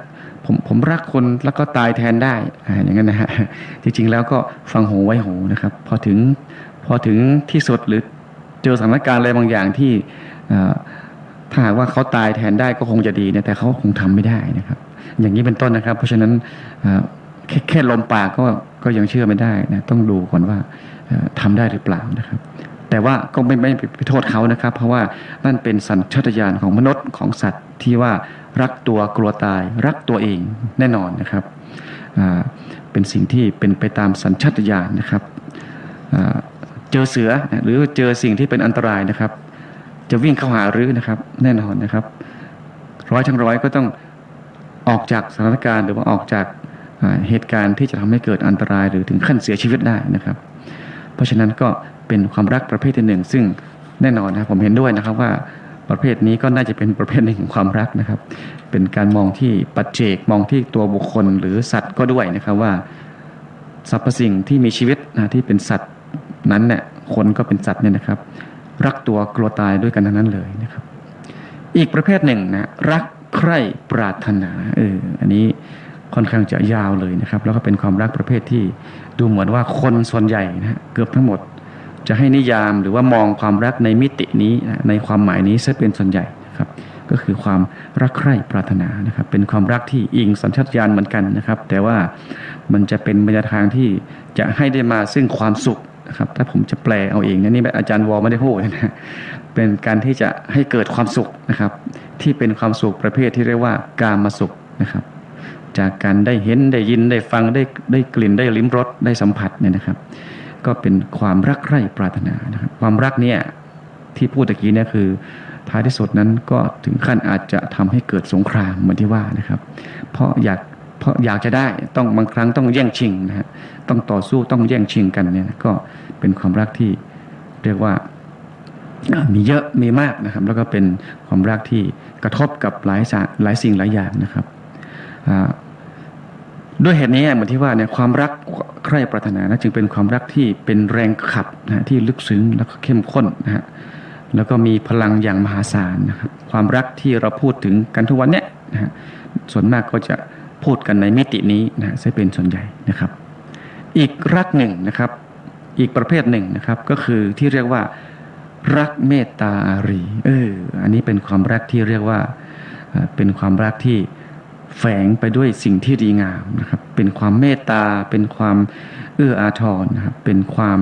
ผมรักคนแล้วก็ตายแทนได้อย่างนั้นนะฮะจริงๆแล้วก็ฟังหูไว้หูนะครับพอถึงที่สุดหรือเจอสถานการณ์อะไรบางอย่างที่ถ้าหากว่าเขาตายแทนได้ก็คงจะดีนะแต่เขาคงทำไม่ได้นะครับอย่างนี้เป็นต้นนะครับเพราะฉะนั้นแค่ลมปากก็ยังเชื่อไม่ได้นะต้องดูก่อนว่าทำได้หรือเปล่านะครับแต่ว่าก็ไม่ไปโทษเขานะครับเพราะว่านั่นเป็นสัญชาตญาณของมนุษย์ของสัตว์ที่ว่ารักตัวกลัวตายรักตัวเองแน่นอนนะครับเป็นสิ่งที่เป็นไปตามสัญชาตญาณนะครับเจอเสือหรือเจอสิ่งที่เป็นอันตรายนะครับจะวิ่งเข้าหาหรือนะครับแน่นอนนะครับร้อยทั้งร้อยก็ต้องออกจากสถานการณ์หรือว่าออกจากเหตุการณ์ที่จะทำให้เกิดอันตรายหรือถึงขั้นเสียชีวิตได้นะครับเพราะฉะนั้นก็เป็นความรักประเภทที่หนึ่งซึ่งแน่นอนนะครับผมเห็นด้วยนะครับว่าประเภทนี้ก็น่าจะเป็นประเภทหนึ่งของความรักนะครับเป็นการมองที่ปัจเจกมองที่ตัวบุคคลหรือสัตว์ก็ด้วยนะครับว่าสรรพสิ่งที่มีชีวิตที่เป็นสัตว์นั้นเนี่ยคนก็เป็นสัตว์เนี่ยนะครับรักตัวกลัวตายด้วยกันทั้งนั้นเลยนะครับอีกประเภทหนึ่งนะรักใคร่ปรารถนาอันนี้ค่อนข้างจะยาวเลยนะครับแล้วก็เป็นความรักประเภทที่ดูเหมือนว่าคนส่วนใหญ่นะเกือบทั้งหมดจะให้นิยามหรือว่ามองความรักในมิตินี้ในความหมายนี้ซะเป็นส่วนใหญ่นะครับก็คือความรักใคร่ปรารถนานะครับเป็นความรักที่อิงสัญชาตญาณเหมือนกันนะครับแต่ว่ามันจะเป็นบรรยากาศที่จะให้ได้มาซึ่งความสุขนะครับถ้าผมจะแปลเอาเองนะนี่อาจารย์วอไม่ได้พูดนะเป็นการที่จะให้เกิดความสุขนะครับที่เป็นความสุขประเภทที่เรียกว่ากามสุขนะครับจากการได้เห็นได้ยินได้ฟังได้กลิ่นได้ลิ้มรสได้สัมผัสเนี่ยนะครับก็เป็นความรักใคร่ปรารถนานะครับความรักเนี่ยที่พูดตะกี้เนี่ยคือท้ายที่สุดนั้นก็ถึงขั้นอาจจะทำให้เกิดสงครามเหมือนที่ว่านะครับเพราะอยากจะได้ต้องบางครั้งต้องแย่งชิงนะฮะต้องต่อสู้ต้องแย่งชิงกันเนี่ยก็เป็นความรักที่เรียกว่ามีเยอะมีมากนะครับแล้วก็เป็นความรักที่กระทบกับหลายสิ่งหลายอย่างนะครับด้วยเหตุนี้เหมือนที่ว่าเนี่ยความรักใคร่ปรารถนานะจึงเป็นความรักที่เป็นแรงขับนะที่ลึกซึ้งแล้วก็เข้มข้นนะฮะแล้วก็มีพลังอย่างมหาศาลนะครับความรักที่เราพูดถึงกันทุกวันเนี่ยนะฮะส่วนมากก็จะพูดกันในมิตินี้นะจะเป็นส่วนใหญ่นะครับอีกรักหนึ่งนะครับอีกประเภทหนึ่งนะครับก็คือที่เรียกว่ารักเมตตาอารีอันนี้เป็นความรักที่เรียกว่าเป็นความรักที่แฝงไปด้วยสิ่งที่ดีงามนะครับเป็นความเมตตาเป็นความเอื้ออาทรนะครับเป็นความ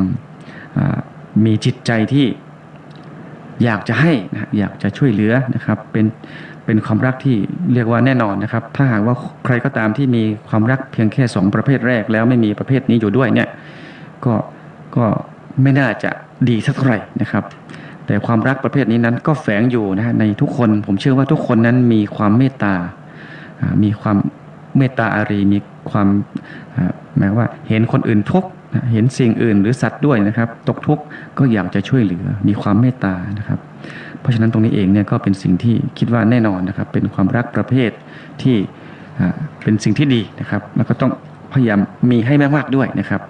มีจิตใจที่อยากจะให้นะอยากจะช่วยเหลือนะครับเป็นความรักที่เรียกว่าแน่นอนนะครับถ้าหากว่าใครก็ตามที่มีความรักเพียงแค่2ประเภทแรกแล้วไม่มีประเภทนี้อยู่ด้วยเนี่ยก็ไม่น่าจะดีสักเท่าไหร่นะครับแต่ความรักประเภทนี้นั้นก็แฝงอยู่นะในทุกคนผมเชื่อว่าทุกคนนั้นมีความเมตตามีความเมตตาอารีมีความหมายว่าเห็นคนอื่นทุกข์เห็นสิ่งอื่นหรือสัตว์ด้วยนะครับตกทุกข์ก็อยากจะช่วยเหลือมีความเมตตานะครับเพราะฉะนั้นตรงนี้เองเนี่ยก็เป็นสิ่งที่คิดว่าแน่นอนนะครับเป็นความรักประเภทที่เป็นสิ่งที่ดีนะครับแล้วก็ต้องพยายามมีให้มากๆด้วยนะครับ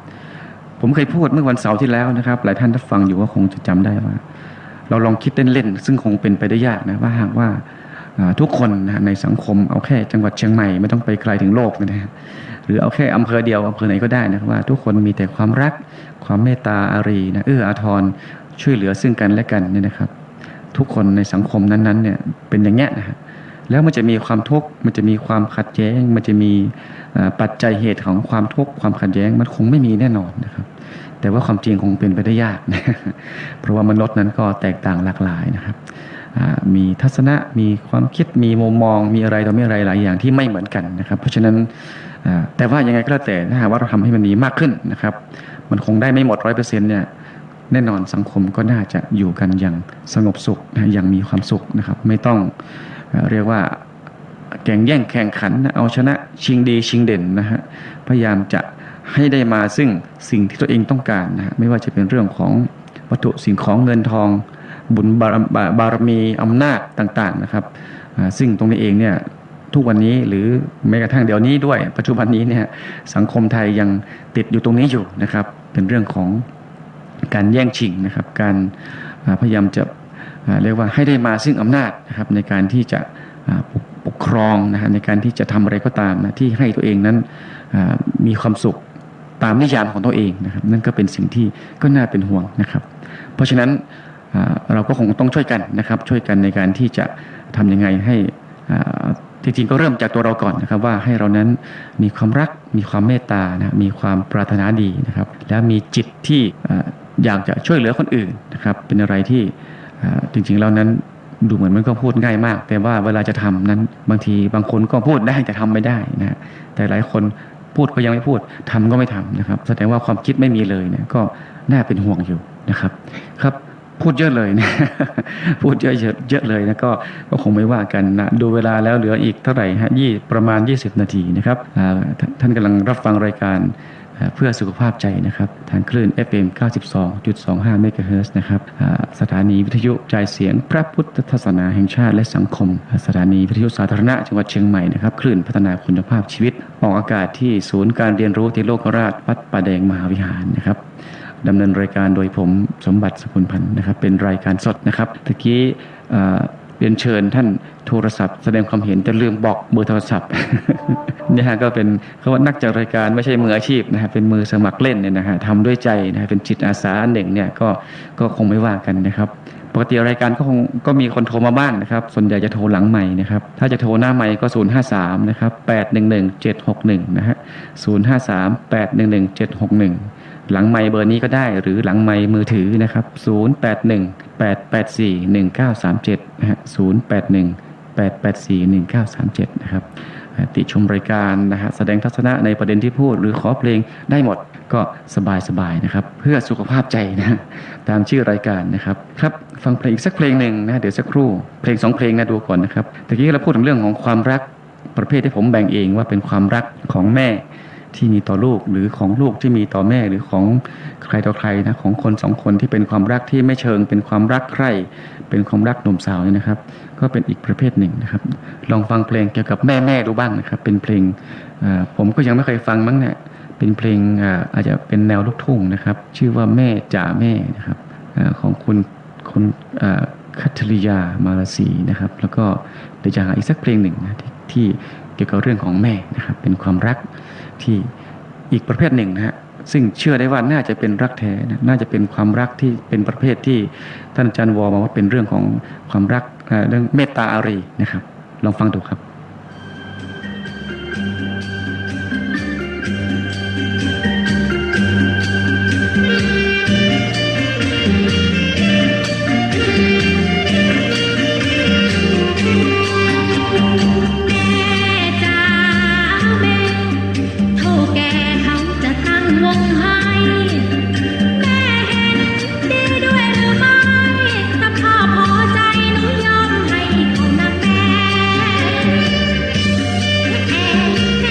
ผมเคยพูดเมื่อวันเสาร์ที่แล้วนะครับหลายท่านที่ฟังอยู่ก็คงจะจำได้ว่าเราลองคิดเล่นๆซึ่งคงเป็นไปได้ยากนะว่าหากว่าทุกคนนะในสังคมเอาแค่จังหวัดเชียงใหม่ไม่ต้องไปไกลถึงโลกนะฮะหรือเอาแค่อำเภอเดียวอำเภอไหนก็ได้นะครับว่าทุกคนมีแต่ความรักความเมตตาอารีนะเอื้ออาทรช่วยเหลือซึ่งกันและกันเนี่ยนะครับทุกคนในสังคมนั้นๆเนี่ยเป็นอย่างเงี้ยนะฮะแล้วมันจะมีความทุกข์มันจะมีความขัดแย้งมันจะมีปัจจัยเหตุของความทุกข์ความขัดแย้งมันคงไม่มีแน่นอนนะครับแต่ว่าความจริงคงเป็นไปได้ยากนะเพราะว่ามนุษย์นั้นก็แตกต่างหลากหลายนะครับมีทัศนะมีความคิดมีมุมมองมีอะไรต่อมีอะไรหลายอย่างที่ไม่เหมือนกันนะครับเพราะฉะนั้นแต่ว่ายังไงก็แล้วแต่ถ้าหากว่าเราทำให้มันมีมากขึ้นนะครับมันคงได้ไม่หมด 100% เนี่ยแน่นอนสังคมก็น่าจะอยู่กันอย่างสงบสุขนะอย่างมีความสุขนะครับไม่ต้องเรียกว่าแข่งแย่งแข่งขันเอาชนะชิงดีชิงเด่นนะฮะพยายามจะให้ได้มาซึ่งสิ่งที่ตัวเองต้องการนะฮะไม่ว่าจะเป็นเรื่องของวัตถุสิ่งของเงินทองบุญบารมีอำนาจต่างๆนะครับซึ่งตรงนี้เองเนี่ยทุกวันนี้หรือแม้กระทั่งเดี๋ยวนี้ด้วยปัจจุบันนี้เนี่ยสังคมไทยยังติดอยู่ตรงนี้อยู่นะครับเป็นเรื่องของการแย่งชิงนะครับการพยายามจะเรียกว่าให้ได้มาซึ่งอำนาจนะครับในการที่จะปกค ครองนะฮะในการที่จะทำอะไรก็ตามนะที่ให้ตัวเองนั้นมีความสุขตามนิยามของตัวเองนะครับนั่นก็เป็นสิ่งที่ก็น่าเป็นห่วงนะครับเพราะฉะนั้นเราก็คงต้องช่วยกันนะครับช่วยกันในการที่จะทำยังไงให้จริงๆก็เริ่มจากตัวเราก่อนนะครับว่าให้เรานั้นมีความรักมีความเมตตานะมีความปรารถนาดีนะครับและมีจิตที่อยากจะช่วยเหลือคนอื่นนะครับเป็นอะไรที่จริงๆแล้วนั้นดูเหมือนมันก็พูดง่ายมากแต่ว่าเวลาจะทำนั้นบางทีบางคนก็พูดได้แต่ทำไม่ได้นะแต่หลายคนพูดก็ยังไม่พูดทำก็ไม่ทำนะครับแสดงว่าความคิดไม่มีเลยเนี่ยก็น่าเป็นห่วงอยู่นะครับครับพูดเยอะเลยนะ พูดเยอะเลยนะก็คงไม่ว่ากันนะดูเวลาแล้วเหลืออีกเท่าไหร่ฮะประมาณ20 นาทีนะครับท่านกำลังรับฟังรายการเพื่อสุขภาพใจนะครับทางคลื่น FM 92.25 เมกะเฮิรตซ์นะครับสถานีวิทยุจ่ายเสียงพระพุทธศาสนาแห่งชาติและสังคมสถานีวิทยุสาธารณะจังหวัดเชียงใหม่นะครับคลื่นพัฒนาคุณภาพชีวิตออกอากาศที่ศูนย์การเรียนรู้ที่โลกราชวัดป่าแดงมหาวิหารนะครับดำเนินรายการโดยผมสมบัติสกุลพันธ์นะครับเป็นรายการสดนะครับตะกี้เรียนเชิญท่านโทรศัพท์แสดงความเห็นแต่ลืมบอกเบอร์โทรศัพท์ เนี่ยฮะก็เป็นเขาว่านักจัดรายการไม่ใช่มืออาชีพนะฮะเป็นมือสมัครเล่นเนี่ยนะฮะทำด้วยใจนะฮะเป็นจิตอาสาหนึ่งเนี่ยก็คงไม่ว่ากันนะครับปกติรายการก็มีคนโทรมาบ้างนะครับส่วนใหญ่จะโทรหลังใหม่นะครับถ้าจะโทรหน้าใหม่ก็053นะครับ811-761นะฮะ053-811-761หลังไมค์เบอร์นี้ก็ได้หรือหลังไมค์มือถือนะครับ0818841937นะฮะ0818841937นะครับติชมรายการนะฮะแสดงทัศนะในประเด็นที่พูดหรือขอเพลงได้หมดก็สบายนะครับเพื่อสุขภาพใจนะตามชื่อรายการนะครับครับฟังเพลงอีกสักเพลงหนึ่งนะเดี๋ยวสักครู่เพลง2เพลงนะดูก่อนนะครับตะกี้เราพูดถึงเรื่องของความรักประเภทที่ผมแบ่งเองว่าเป็นความรักของแม่ที่มีต่อลูกหรือของลูกที่มีต่อแม่หรือของใครต่อใครนะของคน2คนที่เป็นความรักที่ไม่เชิงเป็นความรักใคร่เป็นความรักหนุ่มสาวนี่นะครับก็เป็นอีกประเภทหนึ่งนะครับลองฟังเพลงเกี่ยวกับแม่ดูบ้างนะครับเป็นเพลงผมก็ยังไม่เคยฟังมั้งเนี่ยเป็นเพลงอาจจะเป็นแนวลูกทุ่งนะครับชื่อว่าแม่จ๋าแม่นะครับของคุณคัทริยามาลาสีนะครับแล้วก็เดี๋ยวจะหาอีกสักเพลงหนึ่งนะที่เกี่ยวกับเรื่องของแม่นะครับเป็นความรักที่อีกประเภทหนึ่งนะฮะซึ่งเชื่อได้ว่าน่าจะเป็นรักแท้นะน่าจะเป็นความรักที่เป็นประเภทที่ท่านอาจารย์วอมองว่าเป็นเรื่องของความรักเรื่องเมตตาอารีนะครับลองฟังดูครับ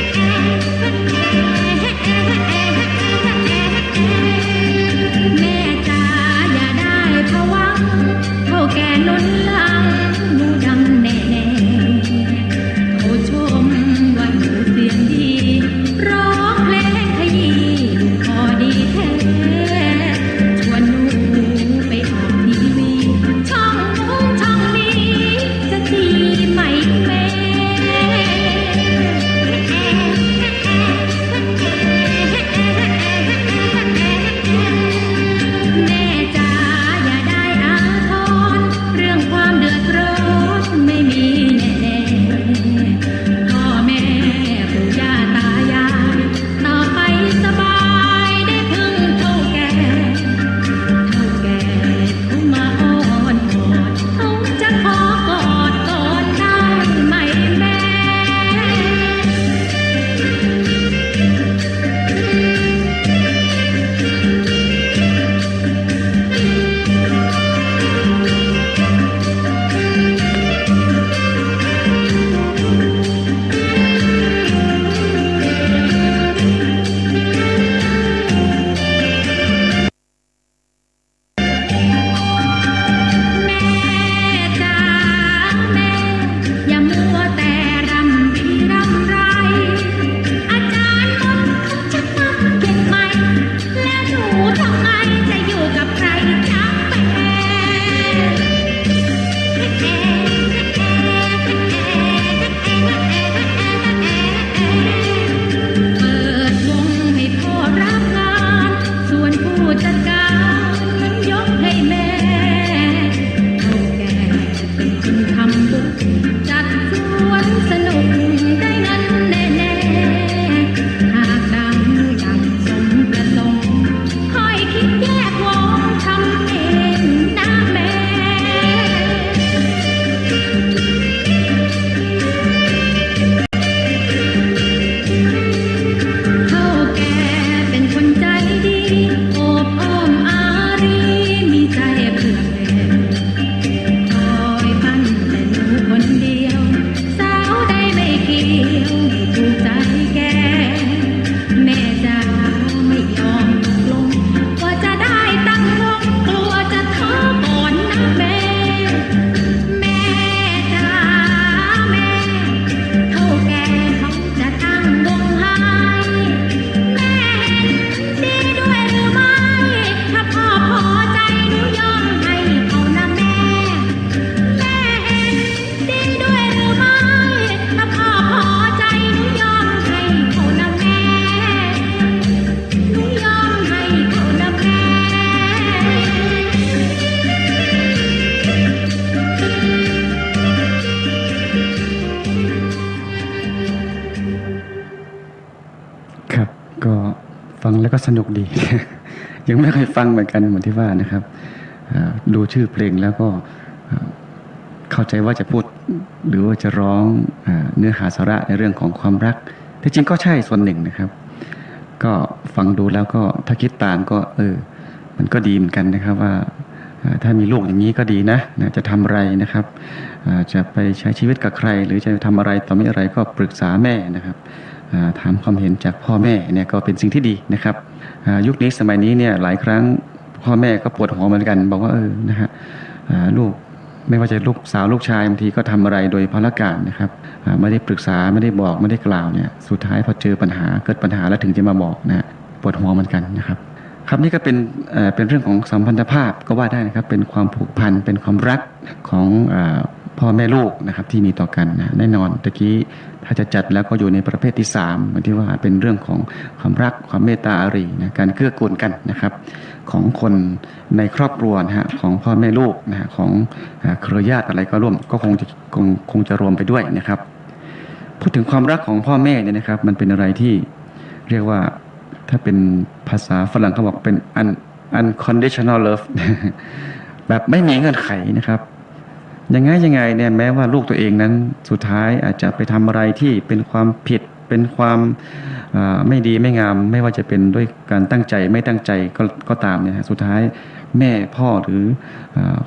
แ แล้วก็สนุกดี ยังไม่เคยฟังเหมือนกันเหมือนที่ว่านะครับดูชื่อเพลงแล้วก็เข้าใจว่าจะพูดหรือว่าจะร้องเนื้อหาสาระในเรื่องของความรักแต่จริงก็ใช่ส่วนหนึ่งนะครับก็ฟังดูแล้วก็ถ้าคิดตามก็มันก็ดีเหมือนกันนะครับว่าถ้ามีลูกอย่างนี้ก็ดีนะจะทำอะไรนะครับจะไปใช้ชีวิตกับใครหรือจะทำอะไรต่อไม่อะไรก็ปรึกษาแม่นะครับถามความเห็นจากพ่อแม่เนี่ยก็เป็นสิ่งที่ดีนะครับยุคนี้สมัยนี้เนี่ยหลายครั้งพ่อแม่ก็ปวดหัวเหมือนกันบอกว่านะฮะลูกไม่ว่าจะลูกสาวลูกชายบางทีก็ทำอะไรโดยพลการนะครับไม่ได้ปรึกษาไม่ได้บอกไม่ได้กล่าวเนี่ยสุดท้ายพอเจอปัญหาเกิดปัญหาแล้วถึงจะมาบอกนะปวดหัวเหมือนกันนะครับครับนี่ก็เป็นเรื่องของสัมพันธภาพก็ว่าได้นะครับเป็นความผูกพันเป็นความรักของพ่อแม่ลูกนะครับที่มีต่อกันนะแน่นอนตะกี้ถ้าจะจัดแล้วก็อยู่ในประเภทที่3เหมือนที่ว่าเป็นเรื่องของความรักความเมตตาอารีนะการเกื้อกูลกันนะครับของคนในครอบครัวนะฮะของพ่อแม่ลูกนะฮะของเครือญาติอะไรก็ร่วมก็คงจะรวมไปด้วยนะครับพูดถึงความรักของพ่อแม่เนี่ยนะครับมันเป็นอะไรที่เรียกว่าถ้าเป็นภาษาฝรั่งเขาบอกเป็น unconditional love แบบไม่มีเงื่อนไขนะครับยังไงเนี่ยแม้ว่าลูกตัวเองนั้นสุดท้ายอาจจะไปทำอะไรที่เป็นความผิดเป็นความไม่ดีไม่งามไม่ว่าจะเป็นด้วยการตั้งใจไม่ตั้งใจก็ตามเนี่ยสุดท้ายแม่พ่อหรือ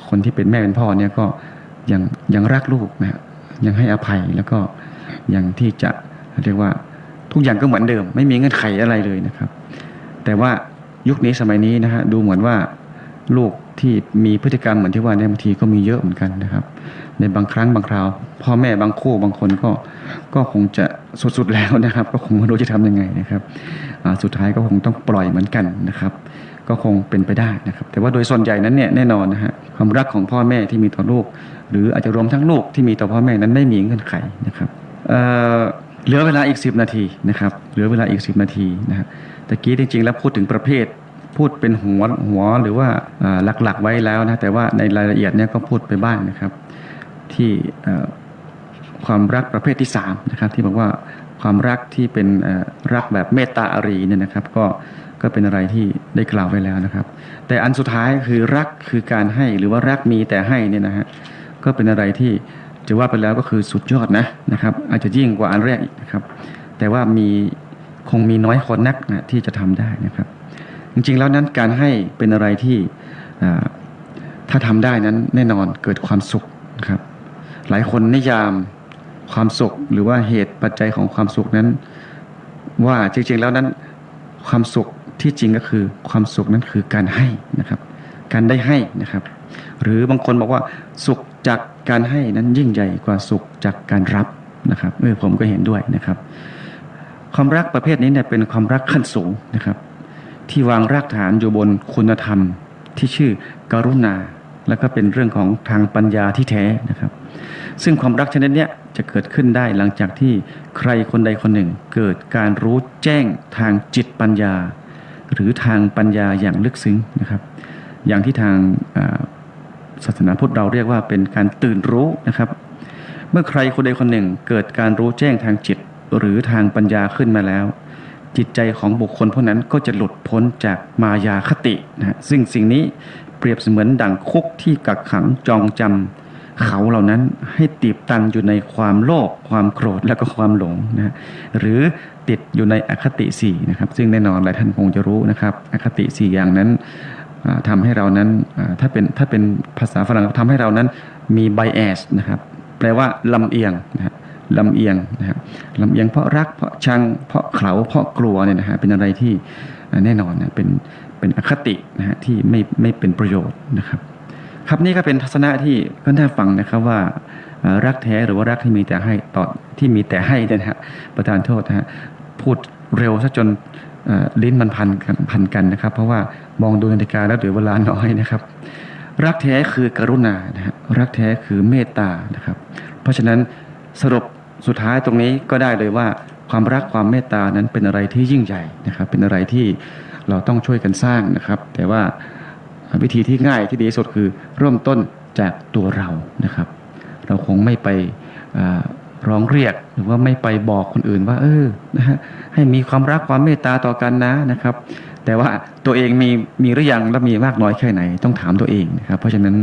คนที่เป็นแม่เป็นพ่อเนี่ยก็ยังรักลูกนะยังให้อภัยแล้วก็ยังที่จะเรียกว่าทุกอย่างก็เหมือนเดิมไม่มีเงื่อนไขอะไรเลยนะครับแต่ว่ายุคนี้สมัยนี้นะฮะดูเหมือนว่าลูกที่มีพฤติกรรมเหมือนที่ว่าในบางทีก็มีเยอะเหมือนกันนะครับในบางครั้งบางคราวพ่อแม่บางคู่บางคนก็คงจะสุดๆแล้วนะครับก็คงไม่รู้จะทำยังไงนะครับสุดท้ายก็คงต้องปล่อยเหมือนกันนะครับก็คงเป็นไปได้นะครับแต่ว่าโดยส่วนใหญ่นั้นเนี่ยแน่นอนนะฮะความรักของพ่อแม่ที่มีต่อลูกหรืออาจจะรวมทั้งลูกที่มีต่อพ่อแม่นั้นไม่มีเงื่อนไขนะครับเหลือเวลาอีก10 นาทีนะครับเหลือเวลาอีก10 นาทีนะฮะตะกี้จริงๆแล้วพูดถึงประเภทพูดเป็นหัวหรือว่าหลักๆไว้แล้วนะแต่ว่าในรายละเอียดเนี่ยก็พูดไปบ้างนะครับที่ความรักประเภทที่3นะครับที่บอกว่าความรักที่เป็นรักแบบเมตตาอารีเนี่ยนะครับก็เป็นอะไรที่ได้กล่าวไว้แล้วนะครับแต่อันสุดท้ายคือรักคือการให้หรือว่ารักมีแต่ให้เนี่ยนะฮะก็เป็นอะไรที่จะว่าไปแล้วก็คือสุดยอดนะครับอาจจะยิ่งกว่าอันแรกอีกนะครับแต่ว่าคงมีน้อยคนนักนะที่จะทำได้นะครับจริงๆแล้วนั้นการให้เป็นอะไรที่ถ้าทำได้นั้นแน่นอนเกิดความสุขนะครับหลายคนนิยามความสุขหรือว่าเหตุปัจจัยของความสุขนั้นว่าจริงๆแล้วนั้นความสุขที่จริงก็คือความสุขนั้นคือการให้นะครับการได้ให้นะครับหรือบางคนบอกว่าสุขจากการให้นั้นยิ่งใหญ่กว่าสุขจากการรับนะครับผมก็เห็นด้วยนะครับความรักประเภทนี้เนี่ยเป็นความรักขั้นสูงนะครับที่วางรากฐานอยู่บนคุณธรรมที่ชื่อกรุณาและก็เป็นเรื่องของทางปัญญาที่แท้นะครับซึ่งความรักชนิดนี้จะเกิดขึ้นได้หลังจากที่ใครคนใดคนหนึ่งเกิดการรู้แจ้งทางจิตปัญญาหรือทางปัญญาอย่างลึกซึ้งนะครับอย่างที่ทางศาสนาพุทธเราเรียกว่าเป็นการตื่นรู้นะครับเมื่อใครคนใดคนหนึ่งเกิดการรู้แจ้งทางจิตหรือทางปัญญาขึ้นมาแล้วจิตใจของบุคคลพวกนั้นก็จะหลุดพ้นจากมายาคตินะซึ่งสิ่งนี้เปรียบเสมือนดั่งคุกที่กักขังจองจำเขาเหล่านั้นให้ตีบตันอยู่ในความโลภความโกรธและก็ความหลงนะหรือติดอยู่ในอคติ4นะครับซึ่งแน่นอนหลายท่านคงจะรู้นะครับอคติ4อย่างนั้นทำให้เรานั้นถ้าเป็นภาษาฝรั่งทำให้เรานั้นมี bias นะครับแปลว่าลำเอียงนะลำเอียงนะครับลำเอียงเพราะรักเพราะชังเพราะเขลาเพราะกลัวเนี่ยนะฮะเป็นอะไรที่แน่นอนนะเป็นอคตินะฮะที่ไม่เป็นประโยชน์นะครับครับนี่ก็เป็นทัศนะที่ก็น่าฟังนะครับว่ารักแท้หรือว่ารักที่มีแต่ให้ต่อที่มีแต่ให้เนี่ยนะฮะประทานโทษนะฮะพูดเร็วซะจนลิ้นมันพันกันนะครับเพราะว่ามองดูนาฬิกาแล้วเหลือเวลาน้อยนะครับรักแท้คือกรุณานะฮะรักแท้คือเมตตานะครับเพราะฉะนั้นสรุปสุดท้ายตรงนี้ก็ได้เลยว่าความรักความเมตตานั้นเป็นอะไรที่ยิ่งใหญ่นะครับเป็นอะไรที่เราต้องช่วยกันสร้างนะครับแต่ว่าวิธีที่ง่ายที่ดีที่สุดคือเริ่มต้นจากตัวเรานะครับเราคงไม่ไป ร้องเรียกหรือว่าไม่ไปบอกคนอื่นว่านะฮะให้มีความรักความเมตตาต่อกันนะครับแต่ว่าตัวเองมีหรือยังและมีมากน้อยแค่ไหนต้องถามตัวเองนะครับเพราะฉะนั้น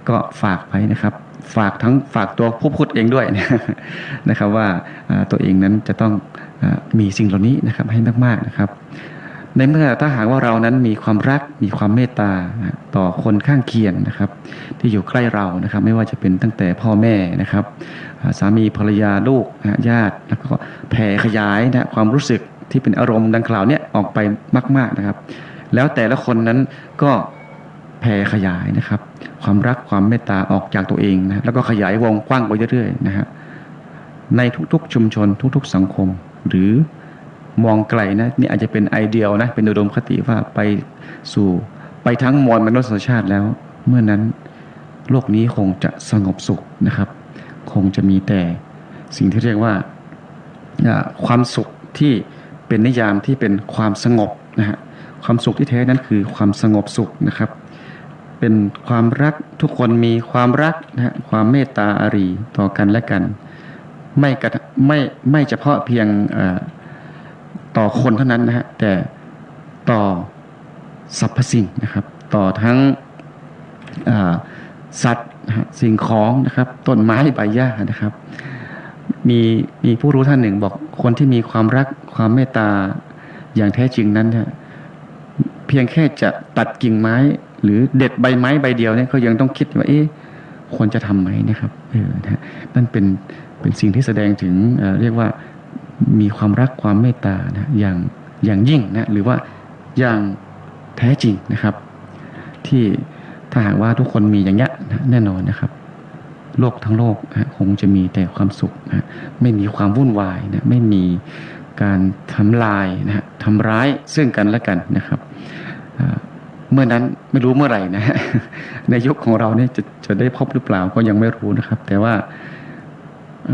ก็ฝากไว้นะครับฝากตัวผู้พูดเองด้วยนะครับว่าตัวเองนั้นจะต้องมีสิ่งเหล่านี้นะครับให้มากๆนะครับในเมื่อถ้าหากว่าเรานั้นมีความรักมีความเมตตาต่อคนข้างเคียงนะครับที่อยู่ใกล้เรานะครับไม่ว่าจะเป็นตั้งแต่พ่อแม่นะครับสามีภรรยาลูกญาติแล้วก็แผ่ขยายความรู้สึกที่เป็นอารมณ์ดังกล่าวเนี่ยออกไปมากๆนะครับแล้วแต่ละคนนั้นก็แผ่ขยายนะครับความรักความเมตตาออกจากตัวเองนะแล้วก็ขยายวงกว้างไปเรื่อยๆนะฮะในทุกๆชุมชนทุกๆสังคมหรือมองไกลนะนี่อาจจะเป็นไอเดียนะเป็นอุดมคติว่าไปทั้งมวลมนุษยชาติแล้วเมื่อนั้นโลกนี้คงจะสงบสุขนะครับคงจะมีแต่สิ่งที่เรียกว่าความสุขที่เป็นนิยามที่เป็นความสงบนะฮะความสุขที่แท้นั้นคือความสงบสุขนะครับเป็นความรักทุกคนมีความรักนะฮะความเมตตาอารีต่อกันและกันไม่เฉพาะเพียงต่อคนเท่านั้นนะฮะแต่ต่อสรรพสิ่งนะครับต่อทั้งสัตว์สิ่งของนะครับต้นไม้ใบหญ้านะครับมีผู้รู้ท่านหนึ่งบอกคนที่มีความรักความเมตตาอย่างแท้จริงนั้นเนี่ยเพียงแค่จะตัดกิ่งไม้หรือเด็ดใบไม้ใบเดียวเนี่ยเขายังต้องคิดว่าควรจะทำไหมนะครับนะนั่นเป็นสิ่งที่แสดงถึงเรียกว่ามีความรักความเมตตานะอย่างยิ่งนะหรือว่าอย่างแท้จริงนะครับที่ถ้าหากว่าทุกคนมีอย่างเงี้ยแน่นอนนะครับโลกทั้งโลกคงจะมีแต่ความสุขไม่มีความวุ่นวายนะไม่มีการทำลายทำร้ายซึ่งกันและกันนะครับเมื่อนั้นไม่รู้เมื่อไหร่นะในยุคของเราเนี่ยจะได้พบหรือเปล่าก็ยังไม่รู้นะครับแต่ว่า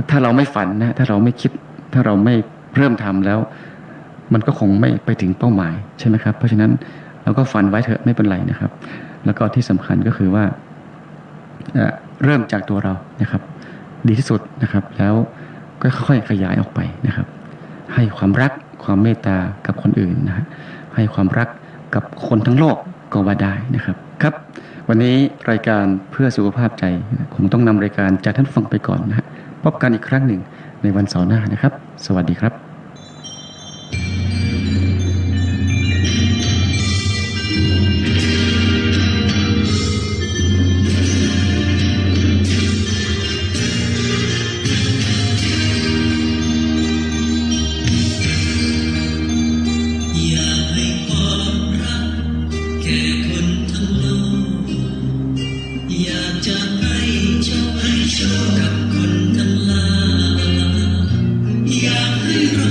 ถ้าเราไม่ฝันนะถ้าเราไม่คิดถ้าเราไม่เริ่มทำแล้วมันก็คงไม่ไปถึงเป้าหมายใช่ไหมครับเพราะฉะนั้นเราก็ฝันไว้เถอะไม่เป็นไรนะครับแล้วก็ที่สำคัญก็คือว่าเริ่มจากตัวเรานะครับดีที่สุดนะครับแล้วก็ค่อยๆขยายออกไปนะครับให้ความรักความเมตตากับคนอื่นนะฮะให้ความรักกับคนทั้งโลกก็ว่าได้นะครับครับวันนี้รายการเพื่อสุขภาพใจคงต้องนำรายการจากท่านฟังไปก่อนนะฮะพบกันอีกครั้งหนึ่งในวันเสาร์หน้านะครับสวัสดีครับกับคนทั้งหลายอยากให้เรา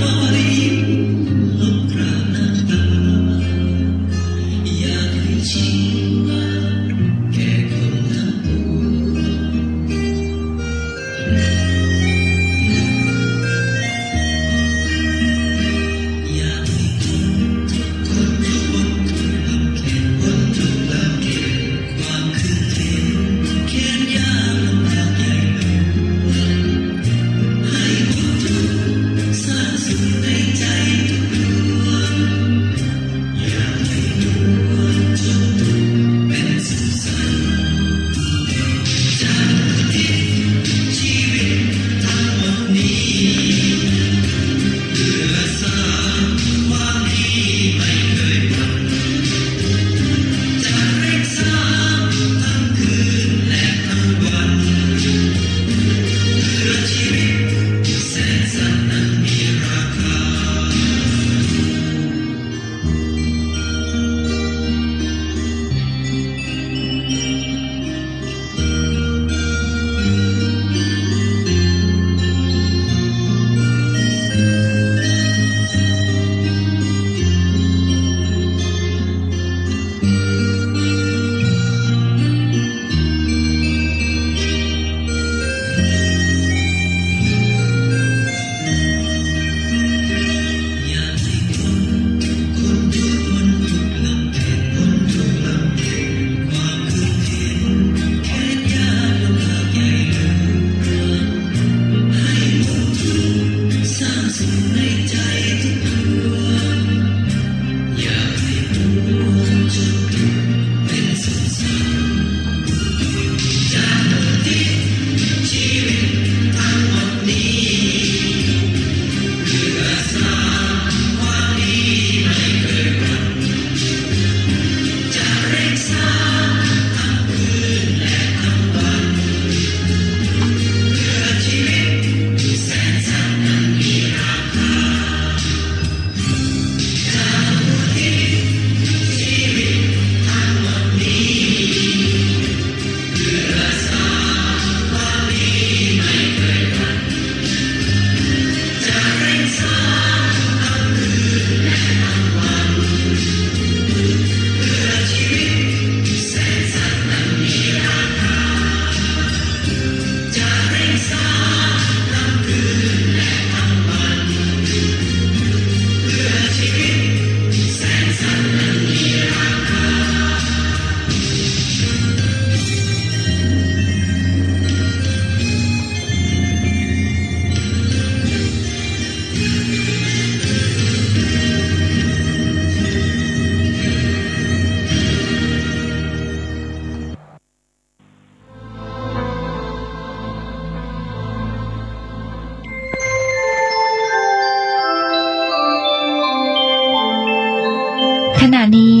ขณะนี้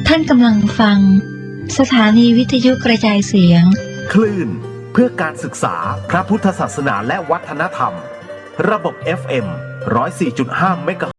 ท่านกำลังฟังสถานีวิทยุกระจายเสียง คลื่นเพื่อการศึกษาพระพุทธศาสนาและวัฒนธรรม ระบบ FM 104.5 เมกะ